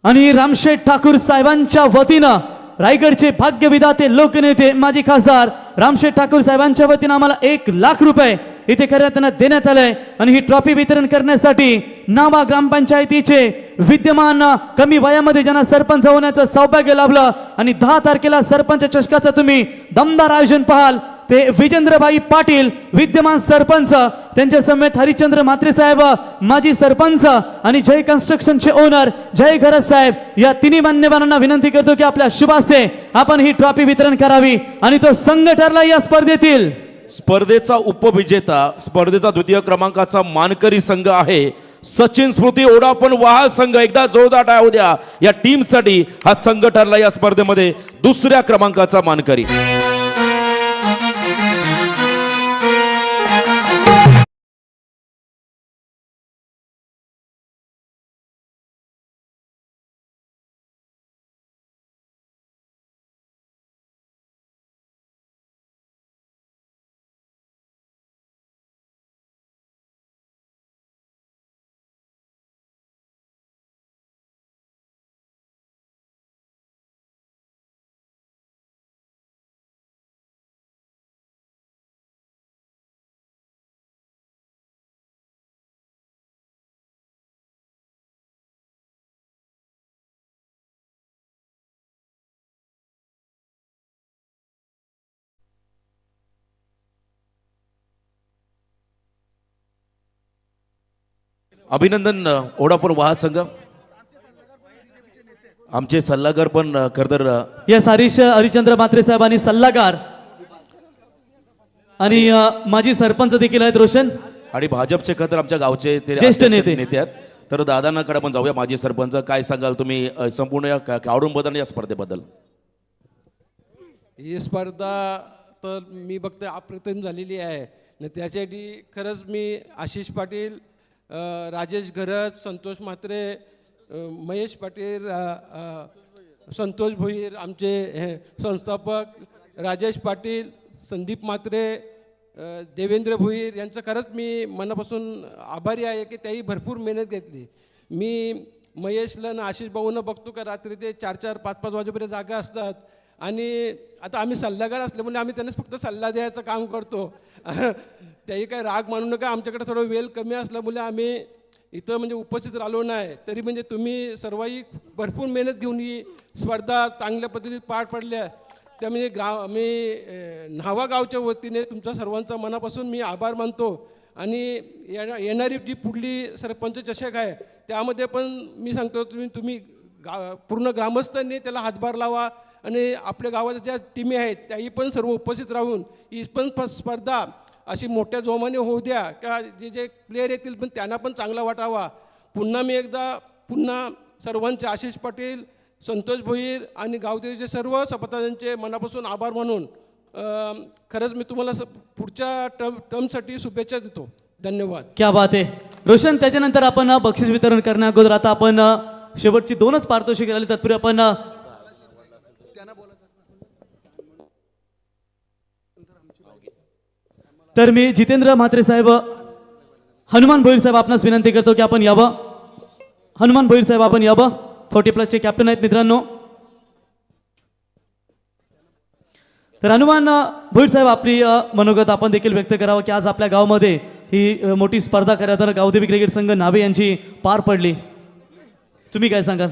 आणि रामशेठ ठाकूर साहेबांच्या वतीनं रायगडचे भाग्यविधाते लोकनेते माजी खासदार रामशेठ ठाकूर साहेबांच्या वतीनं आम्हाला 1,00,000 रुपये इथे खऱ्या देण्यात आलंय. आणि ही ट्रॉफी वितरण करण्यासाठी नावा ग्रामपंचायतीचे विद्यमान कमी वयामध्ये ज्यांना सरपंच होण्याचं सौभाग्य लाभलं आणि 10 तारखेला सरपंच चषकाचं तुम्ही दमदार आयोजन पाहाल ते विजेंद्रभाई पाटील विद्यमान सरपंच, त्यांच्या समेत हरिश्चंद्र म्हात्रे साहेब माजी सरपंच आणि जय कन्स्ट्रक्शनचे ओनर जय घरत साहेब. या तिन्ही मान्यवरांना विनंती करतो की आपल्या शुभ हस्ते आपण ही ट्रॉफी वितरण करावी. आणि तो संघ ठरला या स्पर्धेतील स्पर्धेचा उपविजेता, स्पर्धेचा द्वितीय क्रमांकाचा मानकरी संघ आहे सचिन स्मृती ओडाफोन वाहा संघ. एकदा जोरदार टाळ्या द्या या टीम साठी. हा संघ ठरला या स्पर्धेमध्ये दुसऱ्या क्रमांकाचा मानकरी. अभिनंदन ओडाफोन वाहा संघ. आमचे सल्लागार पण खरतर यस हरिश्चंद्र म्हात्रे साहेब आणि सल्लागार आणि माजी सरपंच देखील आहेत रोशन. आणि भाजपचे खतर आमच्या गावचे ते ज्येष्ठ अध्यक्ष नेते आहेत. तर दादांकडे पण जाऊया. माजी सरपंच, काय सांगाल तुम्ही संपूर्ण या खेळाडूंबद्दल या स्पर्धेबद्दल? ही स्पर्धा तर मी बघते अप्रतिम झालेली आहे. आणि त्यासाठी खरंच मी आशिष पाटील, राजेश घरत, संतोष म्हात्रे, महेश पाटील, संतोष भोईर, आमचे संस्थापक राजेश पाटील, संदीप म्हात्रे, देवेंद्र भोईर यांचं खरंच मी मनापासून आभारी आहे की त्याही भरपूर मेहनत घेतली. मी महेशला आणि आशिष भाऊंना बघतो का रात्री ते 4-4, 5-5 वाजेपर्यंत जागा असतात. आणि आता आम्ही सल्लागार असल्यामुळे आम्ही त्यांनाच फक्त सल्ला द्यायचं काम करतो. त्याही काय राग मानू नका, आमच्याकडे थोडं वेळ कमी असल्यामुळे आम्ही इथं म्हणजे उपस्थित राहिलो नाही तरी म्हणजे तुम्ही सर्वही भरपूर मेहनत घेऊन ही स्पर्धा चांगल्या पद्धतीत पार पडल्या त्या म्हणजे न्हावा गावच्या वतीने तुमचा सर्वांचा मनापासून मी आभार मानतो आणि येणारी जी पुढली सरपंच चषक आहे त्यामध्ये पण मी सांगतो तुम्ही पूर्ण ग्रामस्थांनी त्याला हातभार लावा आणि आपल्या गावाच्या ज्या टीमी आहेत त्याही पण सर्व उपस्थित राहून ही पण स्पर्धा अशी मोठ्या जोमाने होऊ द्या का जे प्लेयर येतील पण त्यांना पण चांगला वाटावा. पुन्हा मी एकदा सर्वांचे आशिष पाटील, संतोष भोईर आणि गावदेवीचे सर्व सभासदांचे मनापासून आभार मानून खरंच मी तुम्हाला पुढच्या टर्मसाठी शुभेच्छा देतो. धन्यवाद. क्या बात आहे रोशन. त्याच्यानंतर आपण बक्षीस वितरण करण्या अगोदर आता आपण शेवटची 2च पारितोषिके आली तत्पूर्वी आपण तर मी जितेंद्र म्हात्रे साहेब, हनुमान भोईर साहेब आपणास विनंती करतो की आपण यावं. हनुमान भोईर साहेब आपण यावं. 40+ चे कॅप्टन आहेत मित्रांनो. तर हनुमान भोईर साहेब आपली मनोगत आपण देखील व्यक्त करावं की आज आपल्या गावामध्ये ही मोठी स्पर्धा करताना गावदेवी क्रिकेट संघ नावे यांची पार पडली. तुम्ही काय सांगाल?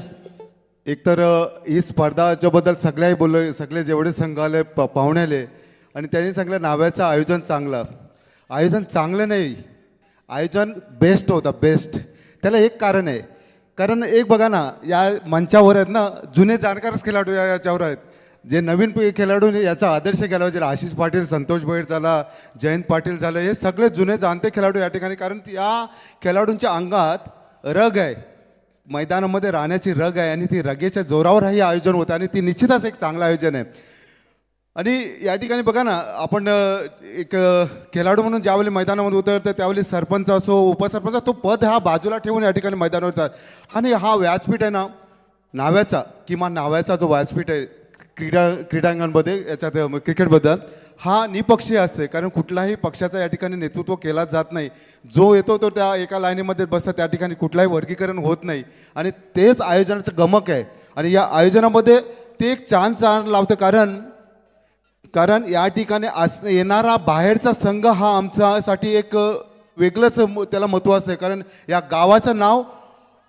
एकतर ही स्पर्धाच्याबद्दल सगळ्याही बोललो, सगळे जेवढे संघ आले पाहुणे आले आणि त्यांनी सांगितलं नाव्याचं आयोजन चांगलं. आयोजन चांगलं नाही, आयोजन बेस्ट होतं, बेस्ट. त्याला एक कारण आहे, कारण एक बघा ना या मंचावर आहेत ना जुने जाणकारच खेळाडू याच्यावर आहेत. जे नवीन खेळाडू याचा आदर्श घ्यायला पाहिजे. आशिष पाटील, संतोष भोईर झाला, जयंत पाटील झालं, हे सगळे जुने जाणते खेळाडू या ठिकाणी. कारण या खेळाडूंच्या अंगात रग आहे, मैदानामध्ये राहण्याची रग आहे आणि ती रगेच्या जोरावर हे आयोजन होतं आणि ती निश्चितच एक चांगलं आयोजन आहे. आणि या ठिकाणी बघा ना आपण एक खेळाडू म्हणून ज्यावेळी मैदानामध्ये उतरतं त्यावेळी सरपंच असो, उपसरपंच, तो पद हा बाजूला ठेवून या ठिकाणी मैदानावर येतात. आणि हा व्यासपीठ आहे ना नाव्याचा, किमान नाव्याचा जो व्यासपीठ आहे क्रीडांगणामध्ये याच्यात क्रिकेटबद्दल, हा निपक्षीय असते. कारण कुठलाही पक्षाचा या ठिकाणी नेतृत्व केला जात नाही. जो येतो तो त्या एका लाईनीमध्ये बसतात, त्या ठिकाणी कुठलाही वर्गीकरण होत नाही आणि तेच आयोजनाचं गमक आहे. आणि या आयोजनामध्ये ते एक चांद लावतं, कारण या ठिकाणी येणारा बाहेरचा संघ हा आमच्यासाठी एक वेगळंच त्याला महत्त्व असतं. कारण या गावाचं नाव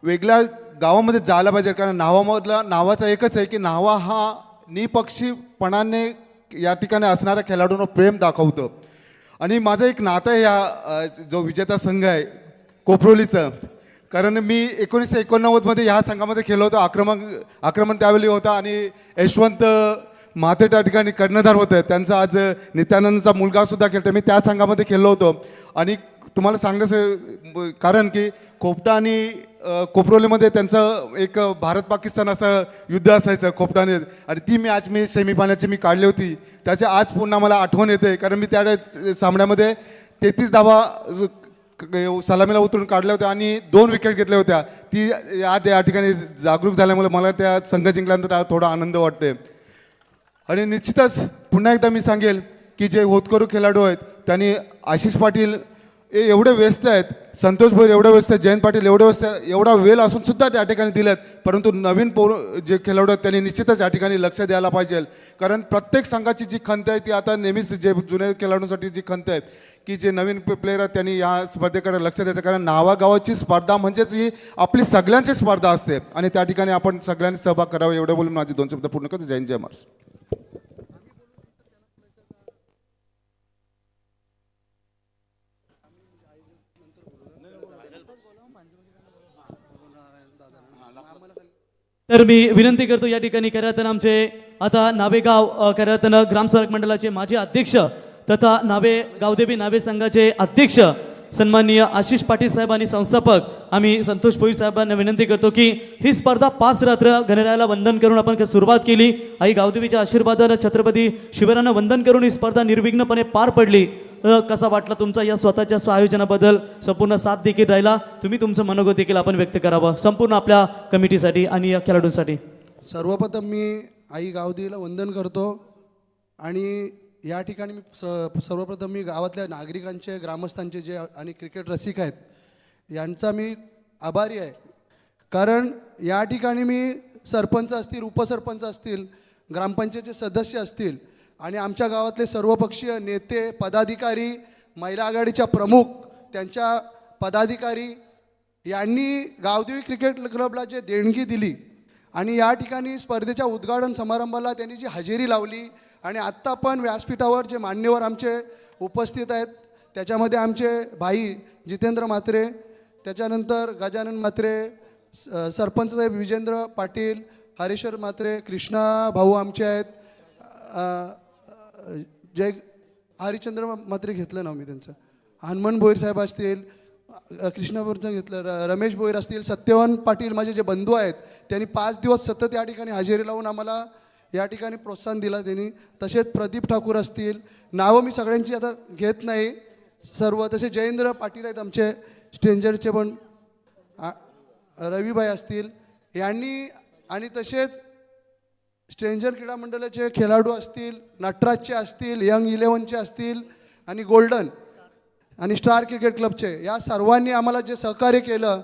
वेगळ्या गावामध्ये जायला पाहिजे. कारण नावाचा एकच आहे की नावा हा निपक्षीपणाने या ठिकाणी असणाऱ्या खेळाडूंना प्रेम दाखवतं. आणि माझं एक नातं आहे या जो विजेता संघ आहे कोपरोलीचं, कारण मी 1989मध्ये ह्या संघामध्ये खेळलो होतो. आक्रमण त्यावेळी होता आणि यशवंत म्हात्रे त्या ठिकाणी कर्णधार होतं. त्यांचा आज नित्यानंदचा मुलगासुद्धा खेळतो. मी त्या संघामध्ये खेळलो होतो. आणि तुम्हाला सांगण्याचं कारण की खोपटा आणि कोपरोलीमध्ये त्यांचं एक भारत पाकिस्तान असं युद्ध असायचं खोपटाने, आणि ती मॅच मी सेमीफायनलची मी काढली होती. त्याच्या आज पुन्हा मला आठवण येते, कारण मी त्या सामन्यामध्ये 33 धावा सलामीला उतरून काढल्या होत्या आणि 2 विकेट घेतल्या होत्या. ती या ठिकाणी जागरूक झाल्यामुळे मला त्या संघ जिंकल्यानंतर थोडा आनंद वाटते. आणि निश्चितच पुन्हा एकदा मी सांगेल की जे होतकरू खेळाडू आहेत त्यांनी आशिष पाटील एवढे व्यस्त आहेत, संतोष भोईर एवढे व्यस्त आहेत, जयंत पाटील एवढे व्यस्त आहेत, एवढा वेळ असून सुद्धा त्या ठिकाणी दिलेत. परंतु नवीन जे खेळाडू आहेत त्यांनी निश्चितच या ठिकाणी लक्ष द्यायला पाहिजे. कारण प्रत्येक संघाची जी खंत आहे ती आता नेहमीच जे जुन्या खेळाडूंसाठी जी खंत आहे की जे नवीन प्लेयर आहेत त्यांनी या स्पर्धेकडे लक्ष द्यायचं. कारण नावागावाची स्पर्धा म्हणजेच ही आपली सगळ्यांची स्पर्धा असते आणि त्या ठिकाणी आपण सगळ्यांनी सहभाग करावा. एवढं बोलून माझी 2 शब्द पूर्ण करतो. जय हिंद, जय महाराष्ट्र. तर मी विनंती करतो या ठिकाणी खऱ्यातन आमचे आता नावेगाव खऱ्यातन ग्रामसडक मंडळाचे माजी अध्यक्ष तथा गावदेवी नावे संघाचे अध्यक्ष सन्माननीय आशिष पाटील साहेब आणि संस्थापक आम्ही संतोष भोईर साहेबांना विनंती करतो की ही स्पर्धा 5 रात्र गणरायाला वंदन करून आपण सुरुवात केली. आई गावदेवीच्या आशीर्वादानं छत्रपती शिवरायांना वंदन करून ही स्पर्धा निर्विघ्नपणे पार पडली. कसा वाटला तुमचा या स्वतःच्या आयोजनाबद्दल? संपूर्ण साथ देखील राहिला. तुम्ही तुमचं मनोगत देखील आपण व्यक्त करावं संपूर्ण आपल्या कमिटीसाठी आणि या खेळाडूंसाठी. सर्वप्रथम मी आई गावदेवीला वंदन करतो आणि या ठिकाणी सर्वप्रथम मी गावातल्या नागरिकांचे, ग्रामस्थांचे जे आणि क्रिकेट रसिक आहेत यांचा मी आभारी आहे. कारण या ठिकाणी मी सरपंच असतील, उपसरपंच असतील, ग्रामपंचायतचे सदस्य असतील आणि आमच्या गावातले सर्वपक्षीय नेते, पदाधिकारी, महिला आघाडीच्या प्रमुख, त्यांच्या पदाधिकारी यांनी गावदेवी क्रिकेट क्लबला जे देणगी दिली आणि या ठिकाणी स्पर्धेच्या उद्घाटन समारंभाला त्यांनी जी हजेरी लावली आणि आत्ता पण व्यासपीठावर जे मान्यवर आमचे उपस्थित आहेत त्याच्यामध्ये आमचे भाई जितेंद्र म्हात्रे, त्याच्यानंतर गजानन म्हात्रे, सरपंच साहेब विजेंद्र पाटील, हरेश्वर म्हात्रे, कृष्णा भाऊ आमचे आहेत, जय हरिचंद्र म्हात्रे घेतलं नाव मी त्यांचं, हनुमान भोईर साहेब असतील, कृष्णा भोईरचं घेतलं, रमेश भोईर असतील, सत्यवान पाटील माझे जे बंधू आहेत त्यांनी 5 दिवस सतत या ठिकाणी हजेरी लावून आम्हाला या ठिकाणी प्रोत्साहन दिलं त्यांनी. तसेच प्रदीप ठाकूर असतील, नावं मी सगळ्यांची आता घेत नाही सर्व. तसे जयेंद्र पाटील आहेत आमचे स्ट्रेंजरचे पण, रविभाई असतील यांनी, आणि तसेच स्ट्रेंजर क्रीडा मंडळाचे खेळाडू असतील, नटराजचे असतील, यंग 11चे असतील आणि गोल्डन आणि स्टार क्रिकेट क्लबचे, या सर्वांनी आम्हाला जे सहकार्य केलं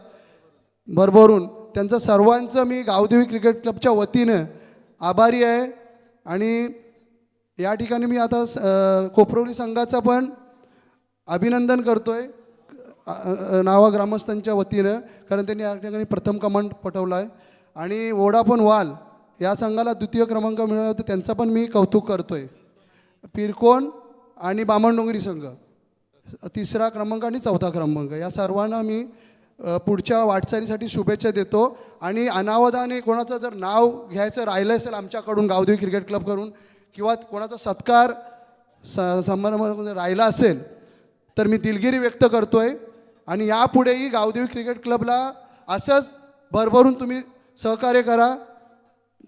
भरभरून, त्यांचं सर्वांचं मी गावदेवी क्रिकेट क्लबच्या वतीनं आभारी आहे. आणि या ठिकाणी मी आता कोपरवली संघाचा पण अभिनंदन करतो आहे नावा ग्रामस्थांच्या वतीनं, कारण त्यांनी या ठिकाणी प्रथम क्रमांक पटवला आहे. आणि वोडाफोन वाल या संघाला 2य क्रमांक मिळाला होता, त्यांचा पण मी कौतुक करतो आहे. पिरकोन आणि बामणडोंगरी संघ 3रा क्रमांक आणि 4था क्रमांक, या सर्वांना मी पुढच्या वाटचालीसाठी शुभेच्छा देतो. आणि अनावधाने कोणाचं जर नाव घ्यायचं राहिलं असेल आमच्याकडून गावदेवी क्रिकेट क्लबकडून किंवा कोणाचा सत्कार समारंभ राहिला असेल तर मी दिलगिरी व्यक्त करतो आहे. आणि यापुढेही गावदेवी क्रिकेट क्लबला असंच भरभरून तुम्ही सहकार्य करा.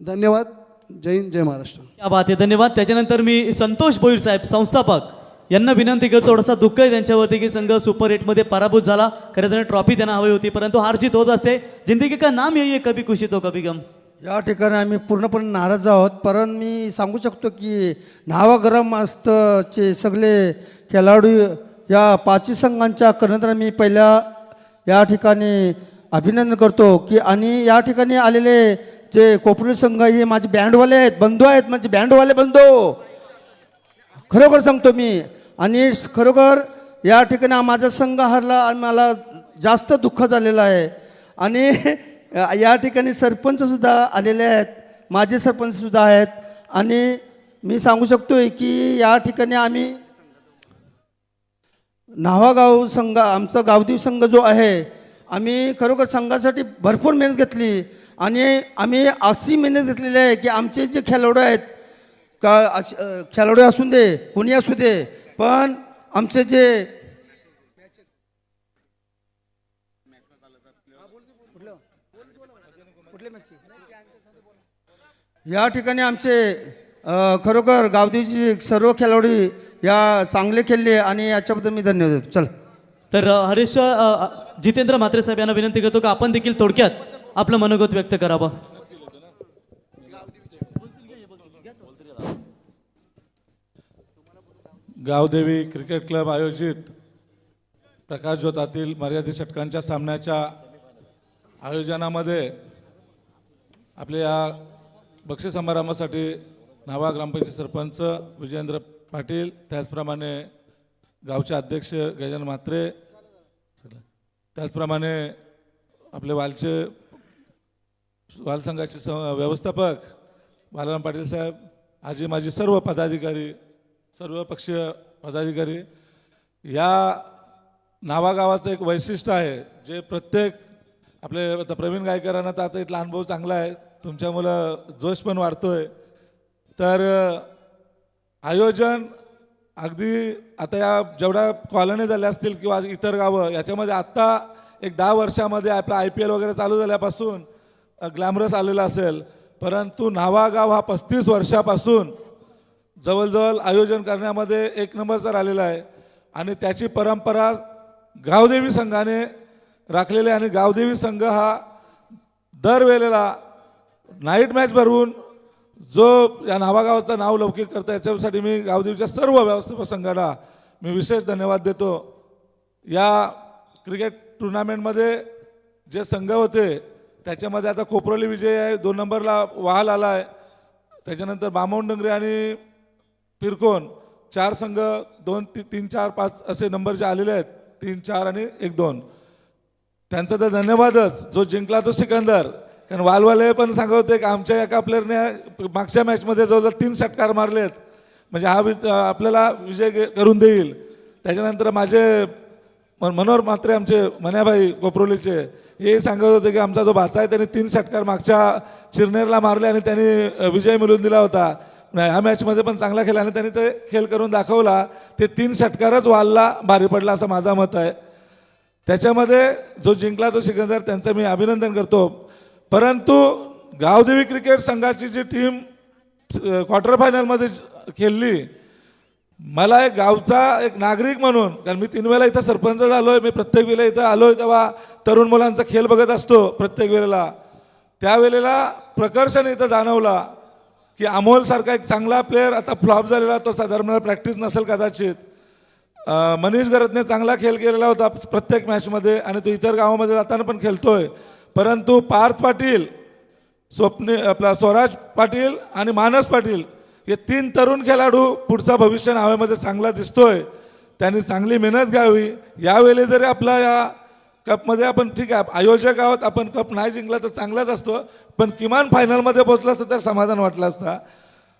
धन्यवाद. जय हिंद, जय महाराष्ट्र. क्या बात आहे, धन्यवाद. त्याच्यानंतर मी संतोष भोईर साहेब संस्थापक यांना विनंती करतो. थोडासा दुःख आहे त्यांच्यावरती की संघ सुपर 8मध्ये पराभूत झाला. खरं तर ट्रॉफी त्यांना हवी होती, परंतु हार जीत होत असते. जिंदगी का नाम यही है, कभी खुशी तो कभी गम. या ठिकाणी आम्ही पूर्णपणे नाराज आहोत, परंतु मी सांगू शकतो की नावागरम असतचे सगळे खेळाडू या 5 संघांच्या करण्यात मी पहिल्या या ठिकाणी अभिनंदन करतो की, आणि या ठिकाणी आलेले जे कोपरली संघ हे माझे बँडवाले आहेत, बंधू आहेत, माझे बँडवाले बंधू, खरोखर सांगतो मी. आणि खरोखर या ठिकाणी माझा संघ हरला आणि मला जास्त दुःख झालेलं आहे. आणि या ठिकाणी सरपंचसुद्धा आलेले आहेत, माझे सरपंचसुद्धा आहेत. आणि मी सांगू शकतो की या ठिकाणी आम्ही नावागाव संघ, आमचा गावदेवी संघ जो आहे, आम्ही खरोखर संघासाठी भरपूर मेहनत घेतली. आणि आम्ही अशी मेहनत घेतलेली आहे की आमचे जे खेळाडू आहेत का, खेळाडू असू दे, कोणी असू दे, पण आमचे जे या ठिकाणी आमचे खरोखर गावदेवीचे सर्व खेळाडू या चांगले खेळले आणि याच्याबद्दल मी धन्यवाद देतो. चल. तर हरीश जितेंद्र म्हात्रे साहेब यांना विनंती करतो की आपण देखील थोडक्यात आपलं मनोगत व्यक्त करावं. गावदेवी क्रिकेट क्लब आयोजित प्रकाश ज्योतातील मर्यादित षटकांच्या सामन्याच्या आयोजनामध्ये आपल्या या बक्षीस समारंभासाठी नावा ग्रामपंचायत सरपंच विजेंद्र पाटील, त्याचप्रमाणे गावचे अध्यक्ष गजानन म्हात्रे, त्याचप्रमाणे आपले वाल संघाचे व्यवस्थापक बालाराम पाटील साहेब, आजी माजी सर्व पदाधिकारी, सर्व पक्षीय पदाधिकारी, या नावागावाचं एक वैशिष्ट्य आहे जे प्रत्येक आपले आता प्रवीण गायकरांना तर आता इथला अनुभव चांगला आहे, तुमच्यामुळं जोश पण वाढतोय. तर आयोजन अगदी आता या जेवढ्या कॉलनी झाल्या असतील किंवा इतर गावं, याच्यामध्ये आत्ता एक 10 वर्षामध्ये आपला IPL वगैरे चालू झाल्यापासून ग्लॅमरस आलेला असेल, परंतु नावागाव हा 35 वर्षापासून जवळजवळ आयोजन करण्यामध्ये 1 नंबरचा राहिलेला आहे. आणि त्याची परंपरा गावदेवी संघाने राखलेली आहे. आणि गावदेवी संघ हा दरवेळेला नाईट मॅच भरवून जो या नावागावाचं नाव लौकिक करतं, याच्यासाठी मी गावदेवीच्या सर्व व्यवस्थापक संघाला मी विशेष धन्यवाद देतो. या क्रिकेट टुर्नामेंटमध्ये जे संघ होते त्याच्यामध्ये आता कोपरली विजय आहे, 2 नंबरला वाल आला आहे, त्याच्यानंतर बामणडोंगरी आणि पिरकोन 4 संघ 2, 3, 4, 5 असे नंबर जे आलेले आहेत, 3, 4 आणि 1, 2. त्यांचा तर धन्यवादच. जो जिंकला तो सिकंदर. कारण वालवाले पण सांगत होते की आमच्या एका प्लेअरने मागच्या मॅचमध्ये जवळजवळ 3 षटकार मारलेत, म्हणजे हा आपल्याला विजय करून देईल. त्याच्यानंतर माझे मनोहर म्हात्रे आमचे मन्याभाई कोपरोलीचे हे सांगत होते की आमचा जो भाचा आहे त्याने 3 षटकार मागच्या चिरनेरला मारले आणि त्यांनी विजय मिळवून दिला होता. ह्या मॅचमध्ये पण चांगला खेळला आणि त्यांनी ते खेळ करून दाखवला. ते 3 षटकारच वालला भारी पडला असं माझं मत आहे. त्याच्यामध्ये जो जिंकला तो सिकंदर, त्यांचं मी अभिनंदन करतो. परंतु गावदेवी क्रिकेट संघाची जी टीम क्वार्टर फायनलमध्ये खेळली, मला एक गावचा एक नागरिक म्हणून, कारण मी 3 वेळेला इथं सरपंच झालो आहे, मी प्रत्येक वेळेला इथं आलो आहे तेव्हा तरुण मुलांचा खेळ बघत असतो प्रत्येक वेळेला. त्यावेळेला प्रकर्षण इथं जाणवला की अमोलसारखा एक चांगला प्लेअर आता फ्लॉप झालेला, तो साधारण प्रॅक्टिस नसेल कदाचित. मनीष गरतने चांगला खेळ केलेला होता प्रत्येक मॅचमध्ये आणि तो इतर गावामध्ये जाताना पण खेळतोय. परंतु पार्थ पाटील, आपला स्वराज पाटील आणि मानस पाटील हे 3 तरुण खेळाडू पुढचा भविष्य नावामध्ये चांगला दिसतोय. त्यांनी चांगली मेहनत घ्यावी. यावेळी जरी आपला या कपमध्ये आपण ठीक आहे आयोजक आहोत, आपण कप नाही जिंकला तर चांगलाच असतो, पण किमान फायनलमध्ये पोहोचलं असतं तर समाधान वाटलं असतं.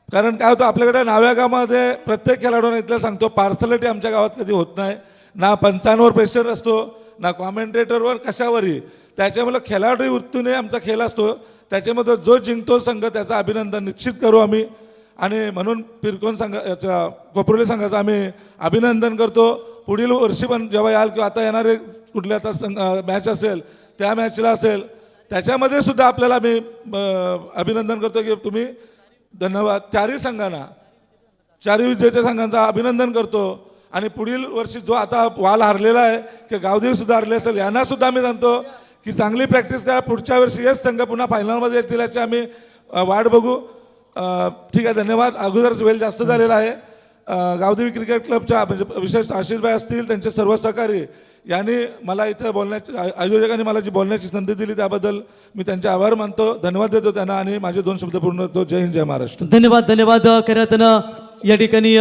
कारण काय होतं आपल्याकडे नाव्या गावामध्ये प्रत्येक खेळाडूने इथलं सांगतो पार्सलिटी आमच्या गावात कधी होत नाही. ना पंचांवर प्रेशर असतो, ना कॉमेंटेटरवर, कशावरही. त्याच्यामुळे खेळाडू वृत्तीने आमचा खेळ असतो. त्याच्यामध्ये जो जिंकतो संघ त्याचं अभिनंदन निश्चित करू आम्ही. आणि म्हणून पिरकोन संघाच्या कोपरोली संघाचं आम्ही अभिनंदन करतो. पुढील वर्षी पण जेव्हा याल किंवा आता येणारे कुठल्या आता मॅच असेल त्या मॅचला असेल त्याच्यामध्ये सुद्धा आपल्याला मी अभिनंदन करतो की तुम्ही धन्यवाद. 4ही संघांना, 4ही विजेत्या संघांचं अभिनंदन करतो. आणि पुढील वर्षी जो आता वाल हारलेला आहे की गावदेवी सुद्धा हरले असेल, यांना सुद्धा मी सांगतो की चांगली प्रॅक्टिस करा. पुढच्या वर्षी हेच संघ पुन्हा फायनलमध्ये येतील याची आम्ही वाट बघू. ठीक आहे, धन्यवाद. अगोदरच वेळ जास्त झालेला आहे. गावदेवी क्रिकेट क्लबच्या म्हणजे विशेष आशिषभाई असतील, त्यांचे सर्व सहकारी यांनी मला इथं बोलण्याची, आयोजकांनी मला जी बोलण्याची संधी दिली त्याबद्दल मी त्यांचे आभार मानतो. धन्यवाद देतो त्यांना आणि माझे 2 शब्द पूर्ण करतो. जय हिंद, जय महाराष्ट्र. धन्यवाद. खऱ्यातनं या ठिकाणी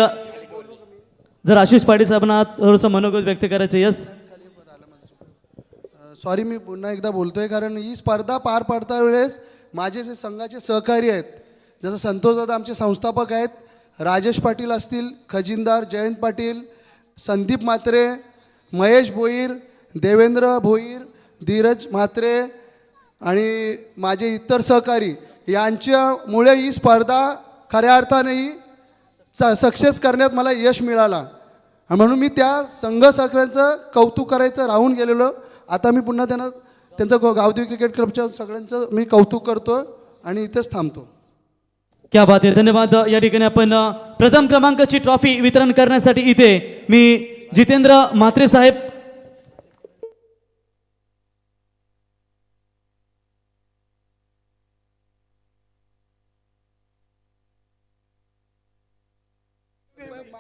जर आशिष पाटील साहेबांना थोडंसं मनोगत व्यक्त करायचं. यस, सॉरी, मी पुन्हा एकदा बोलतोय कारण ही स्पर्धा पार पाडता वेळेस माझे जे संघाचे सहकारी आहेत, जसं संतोष दादा आमचे संस्थापक आहेत, राजेश पाटील असतील, खजिनदार जयंत पाटील, संदीप म्हात्रे, महेश भोईर, देवेंद्र भोईर, धीरज म्हात्रे आणि माझे इतर सहकारी यांच्यामुळे ही स्पर्धा खऱ्या अर्थाने ही सक्सेस करण्यात मला यश मिळाला. म्हणून मी त्या संघ सहकाऱ्यांचं कौतुक करायचं राहून गेलेलो. आता मी पुन्हा त्यांचं गावदेवी क्रिकेट क्लबच्या सगळ्यांचं मी कौतुक करतो आणि इथेच थांबतो. क्या बात आहे, धन्यवाद. या ठिकाणी आपण प्रथम क्रमांकाची ट्रॉफी वितरण करण्यासाठी इथे मी जितेंद्र म्हात्रे साहेब,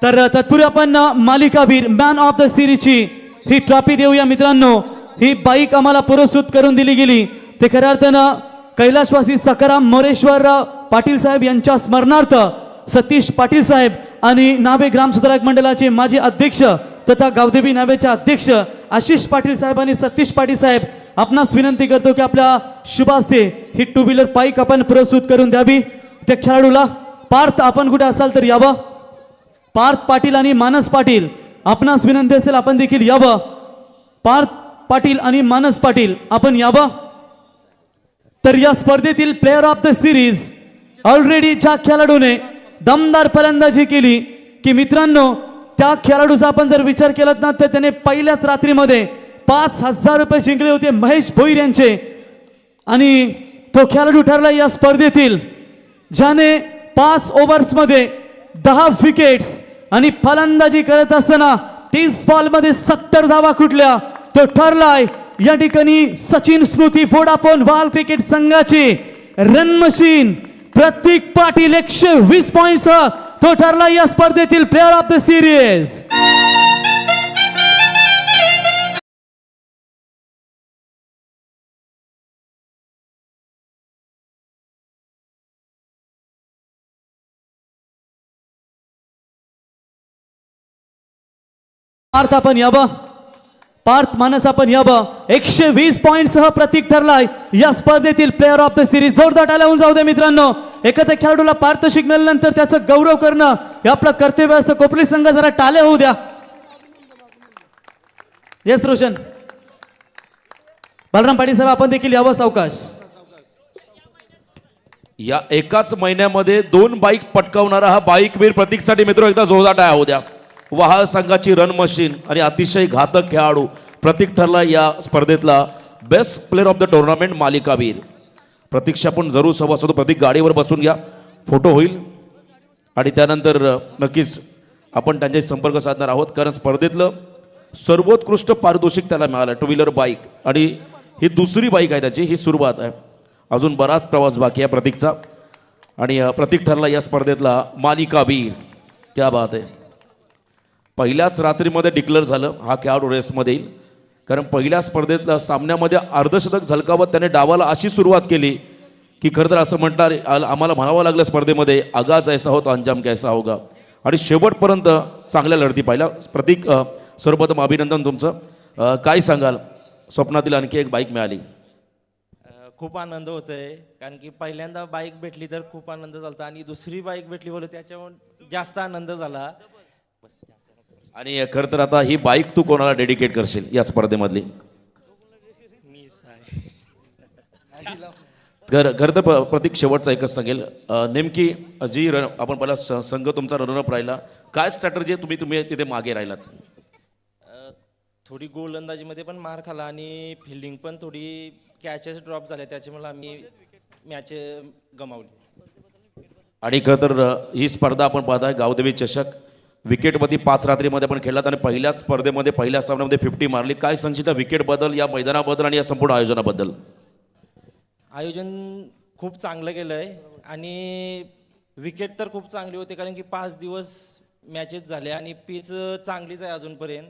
तर तत्पूर्वी आपण मालिकावीर मॅन ऑफ द सिरीजची ही ट्रॉफी देऊया. मित्रांनो, ही बाईक आम्हाला पुरस्कृत करून दिली गेली ते खऱ्या अर्थानं कैलाशवासी सखाराम मोरेश्वर पाटील साहेब यांच्या स्मरणार्थ सतीश पाटील साहेब आणि नावे ग्रामसुधारक मंडळाचे माजी अध्यक्ष तथा गावदेवी नावेचे अध्यक्ष आशिष पाटील साहेब आणि सतीश पाटील साहेब, आपणास विनंती करतो की आपल्या शुभ हस्ते ही 2 व्हीलर बाईक आपण पुरस्कृत करून द्यावी त्या खेळाडूला. पार्थ, आपण कुठे असाल तर यावं. पार्थ पाटील आणि मानस पाटील, आपणास विनंती असेल आपण देखील यावं. पार्थ पाटील आणि मानस पाटील, आपण यावं. तर या स्पर्धेतील player of the series already ज्या खेळाडूने दमदार फलंदाजी केली की मित्रांनो, त्या खेळाडूचा आपण जर विचार केला ना तर त्याने पहिल्याच रात्रीमध्ये 5,000 रुपये जिंकले होते महेश भोईर यांचे. आणि तो खेळाडू ठरला या स्पर्धेतील ज्याने 5 ओव्हर्समध्ये 10 विकेट्स आणि फलंदाजी करत असताना 30 बॉलमध्ये 70 धावा कुठल्या. तो ठरलाय या ठिकाणी सचिन स्मृती वोडाफोन वाल क्रिकेट संघाचे run machine Prateek Patil 120 points. तो ठरला या स्पर्धेतील player of the series. Parth, आपण यावं. पार्थ मानस आपण यावं. 120 पॉइंट सह प्रतीक ठरलाय या स्पर्धेतील प्लेअर ऑफ द सिरीज. जोरदार टाळ्या होऊन जाऊ द्या मित्रांनो. एखाद्या खेळाडूला पारितोषिक मिळाल्यानंतर त्याचं गौरव करणं हे आपलं कर्तव्य असतं. कोपरी संघ जरा टाळ्या होऊ द्या. येस रोशन. बलराम पाटील साहेब आपण देखील यावं सावकाश. या एकाच महिन्यामध्ये 2 बाईक पटकावणारा हा बाईकवीर प्रतीकसाठी मित्र एकदा जोरदार टाळ्या होऊ द्या. वहाळ संघाची रन मशीन आणि अतिशय घातक खेळाडू प्रतीक ठरला या स्पर्धेतला best player of the tournament मालिकावीर. प्रतीक्षा पण जरूर सोबत होतो. प्रतीक गाडीवर बसून घ्या, फोटो होईल आणि त्यानंतर नक्कीच आपण त्यांच्याशी संपर्क साधणार आहोत, कारण स्पर्धेतलं सर्वोत्कृष्ट पारितोषिक त्याला मिळालं. 2 व्हीलर बाईक आणि ही दुसरी बाईक आहे त्याची, ही सुरुवात आहे. अजून बराच प्रवास बाकी आहे प्रतीकचा आणि प्रतीक ठरला या स्पर्धेतला मालिकावीर. क्या बात आहे. पहिल्याच रात्रीमध्ये डिक्लेअर झालं हा खेळाडू रेसमध्ये येईल, कारण पहिल्या स्पर्धेतल्या सामन्यामध्ये अर्धशतक झलकावत त्याने डावाला अशी सुरुवात केली की खरं तर असं म्हणणार आम्हाला म्हणावं लागलं स्पर्धेमध्ये, आगाज ऐसा होता अंजाम कैसा होगा. आणि शेवटपर्यंत चांगल्या लढती पाहिल्या. प्रतीक सर्वप्रथम अभिनंदन तुमचं. काय सांगाल, स्वप्नातील आणखी एक बाईक मिळाली. खूप आनंद होतोय, कारण की पहिल्यांदा बाईक भेटली तर खूप आनंद झाला आणि दुसरी बाईक भेटली बोलू त्याच्यामुळे जास्त आनंद झाला. आणि खरं तर आता ही बाईक तू कोणाला डेडिकेट करशील या स्पर्धेमधली? खरं तर प्रतीक शेवटचा एकच सांगेल, नेमकी जी रन आपण पहिला संघ तुमचा रनअप राहिला, काय स्ट्रॅटर्जी तुम्ही तिथे मागे राहिलात? थोडी गोलंदाजीमध्ये पण मार खाला आणि फिल्डिंग पण थोडी कॅचेस ड्रॉप झाल्या, त्याच्यामुळे आम्ही मॅच गमावली. आणि खरं तर ही स्पर्धा आपण पाहताय गावदेवी चषक विकेटमध्ये 5 रात्रीमध्ये आपण खेळलात आणि पहिल्या स्पर्धेमध्ये पहिल्या सामन्यामध्ये 50 मारली. काय संचिता विकेट बद्दल, या मैदानाबद्दल आणि या संपूर्ण आयोजनाबद्दल? आयोजन खूप चांगलं केलं आहे आणि विकेट तर खूप चांगली होते, कारण की 5 दिवस मॅचेस झाले आणि पिच चांगलीच आहे अजूनपर्यंत.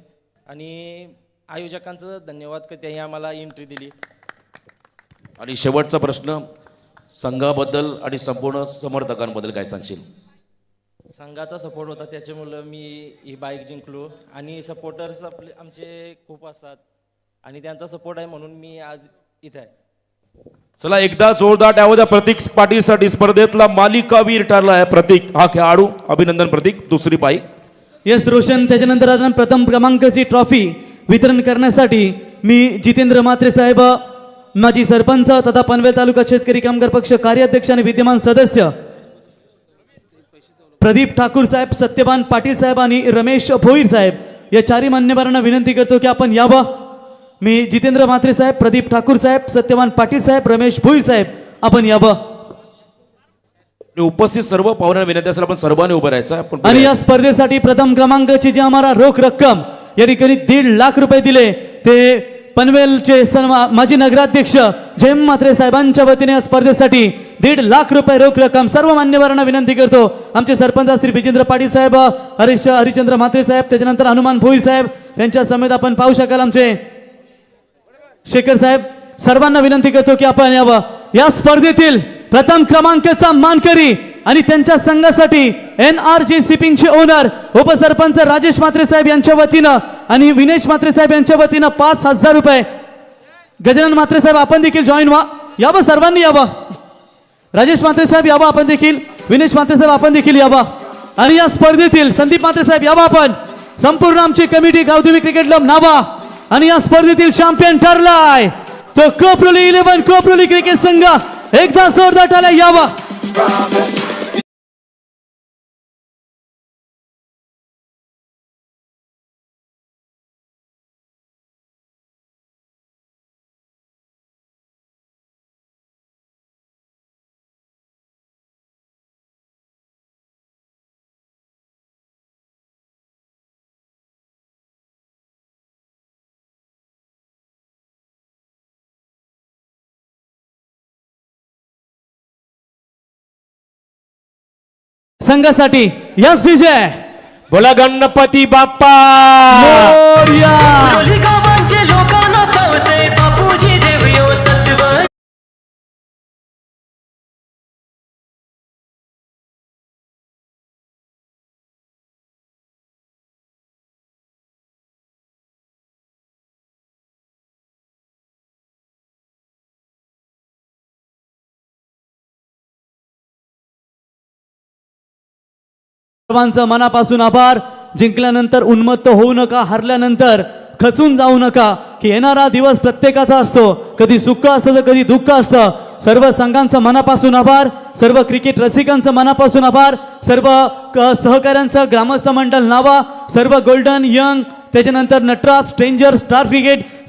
आणि आयोजकांचं धन्यवाद की त्यांनी आम्हाला एंट्री दिली. आणि शेवटचा प्रश्न, संघाबद्दल आणि संपूर्ण समर्थकांबद्दल काय सांगशील? संघाचा सपोर्ट होता त्याच्यामुळं मी ही बाईक जिंकलो आणि सपोर्टर्स आमचे खूप असतात आणि त्यांचा सपोर्ट आहे म्हणून मी आज इथे आहे. चला एकदा जोरदार टाळ्या द्या प्रतीक पाटीलसाठी. स्पर्धेतला मालिकावीर ठरला आहे प्रतीक हा खेळाडू. अभिनंदन प्रतीक. दुसरी बाईक. येस रोशन. त्याच्यानंतर आता प्रथम क्रमांकाची ट्रॉफी वितरण करण्यासाठी मी जितेंद्र म्हात्रे साहेब, माजी सरपंच तथा पनवेल तालुका शेतकरी कामगार पक्ष कार्याध्यक्ष आणि विद्यमान सदस्य प्रदीप ठाकूर साहेब, सत्यवान पाटील साहेब आणि रमेश भोईर साहेब या 4 मान्यवरांना विनंती करतो की आपण यावं. मी जितेंद्र म्हात्रे साहेब, प्रदीप ठाकूर साहेब, सत्यवान पाटील साहेब, रमेश भोईर साहेब आपण यावं. उपस्थित सर्व पाहुण्यांना विनंती असेल आपण सर्वांनी उभं राहायचं. आणि या स्पर्धेसाठी प्रथम क्रमांकाची जी आम्हाला रोख रक्कम या ठिकाणी 1.5 लाख रुपये दिले ते पनवेलचे माजी नगराध्यक्ष जयम म्हात्रे साहेबांच्या वतीने या स्पर्धेसाठी 1.5 लाख रुपये रोख रक्कम. सर्व मान्यवरांना विनंती करतो, आमचे सरपंच श्री विजेंद्र पाटील साहेब, हरिचंद्र म्हात्रे साहेब, त्याच्यानंतर हनुमान भोईर साहेब त्यांच्या समेत आपण पाहू शकाल आमचे शेखर साहेब. सर्वांना विनंती करतो की आपण यावं. या स्पर्धेतील प्रथम क्रमांकाचा मानकरी आणि त्यांच्या संघासाठी NRG शिपिंगचे ओनर उपसरपंच राजेश म्हात्रे साहेब यांच्या वतीनं आणि विनेश म्हात्रे साहेब यांच्या वतीनं 5,000 रुपये. गजानन म्हात्रे साहेब आपण देखील जॉईन व्हा. यावं, सर्वांनी यावं. राजेश म्हात्रे साहेब यावं आपण देखील. विनेश म्हात्रे साहेब आपण देखील यावं. आणि या स्पर्धेतील संदीप म्हात्रे साहेब यावं आपण. संपूर्ण आमची कमिटी गावदेवी क्रिकेट क्लब नावा. आणि या स्पर्धेतील चॅम्पियन ठरलाय तो कोपरोली 11 कोपरोली क्रिकेट संघ. एकदा जोरदार टाळ्या यावं. संघासाठी यस विजय. बोला गणपती बाप्पा मोरया. सर्वांचं मनापासून आभार. जिंकल्यानंतर उन्मत्त होऊ नका, हरल्यानंतर खचून जाऊ नका, की येणारा दिवस प्रत्येकाचा असतो. कधी सुख असतं तर कधी दुःख असतं. सर्व संघांचं मनापासून आभार, सर्व क्रिकेट रसिकांचं मनापासून आभार, सर्व सहकाऱ्यांचं, ग्रामस्थ मंडळ नावा, सर्व गोल्डन यंग, त्याच्यानंतर नटराज, स्ट्रेंजर, स्टार क्रिकेट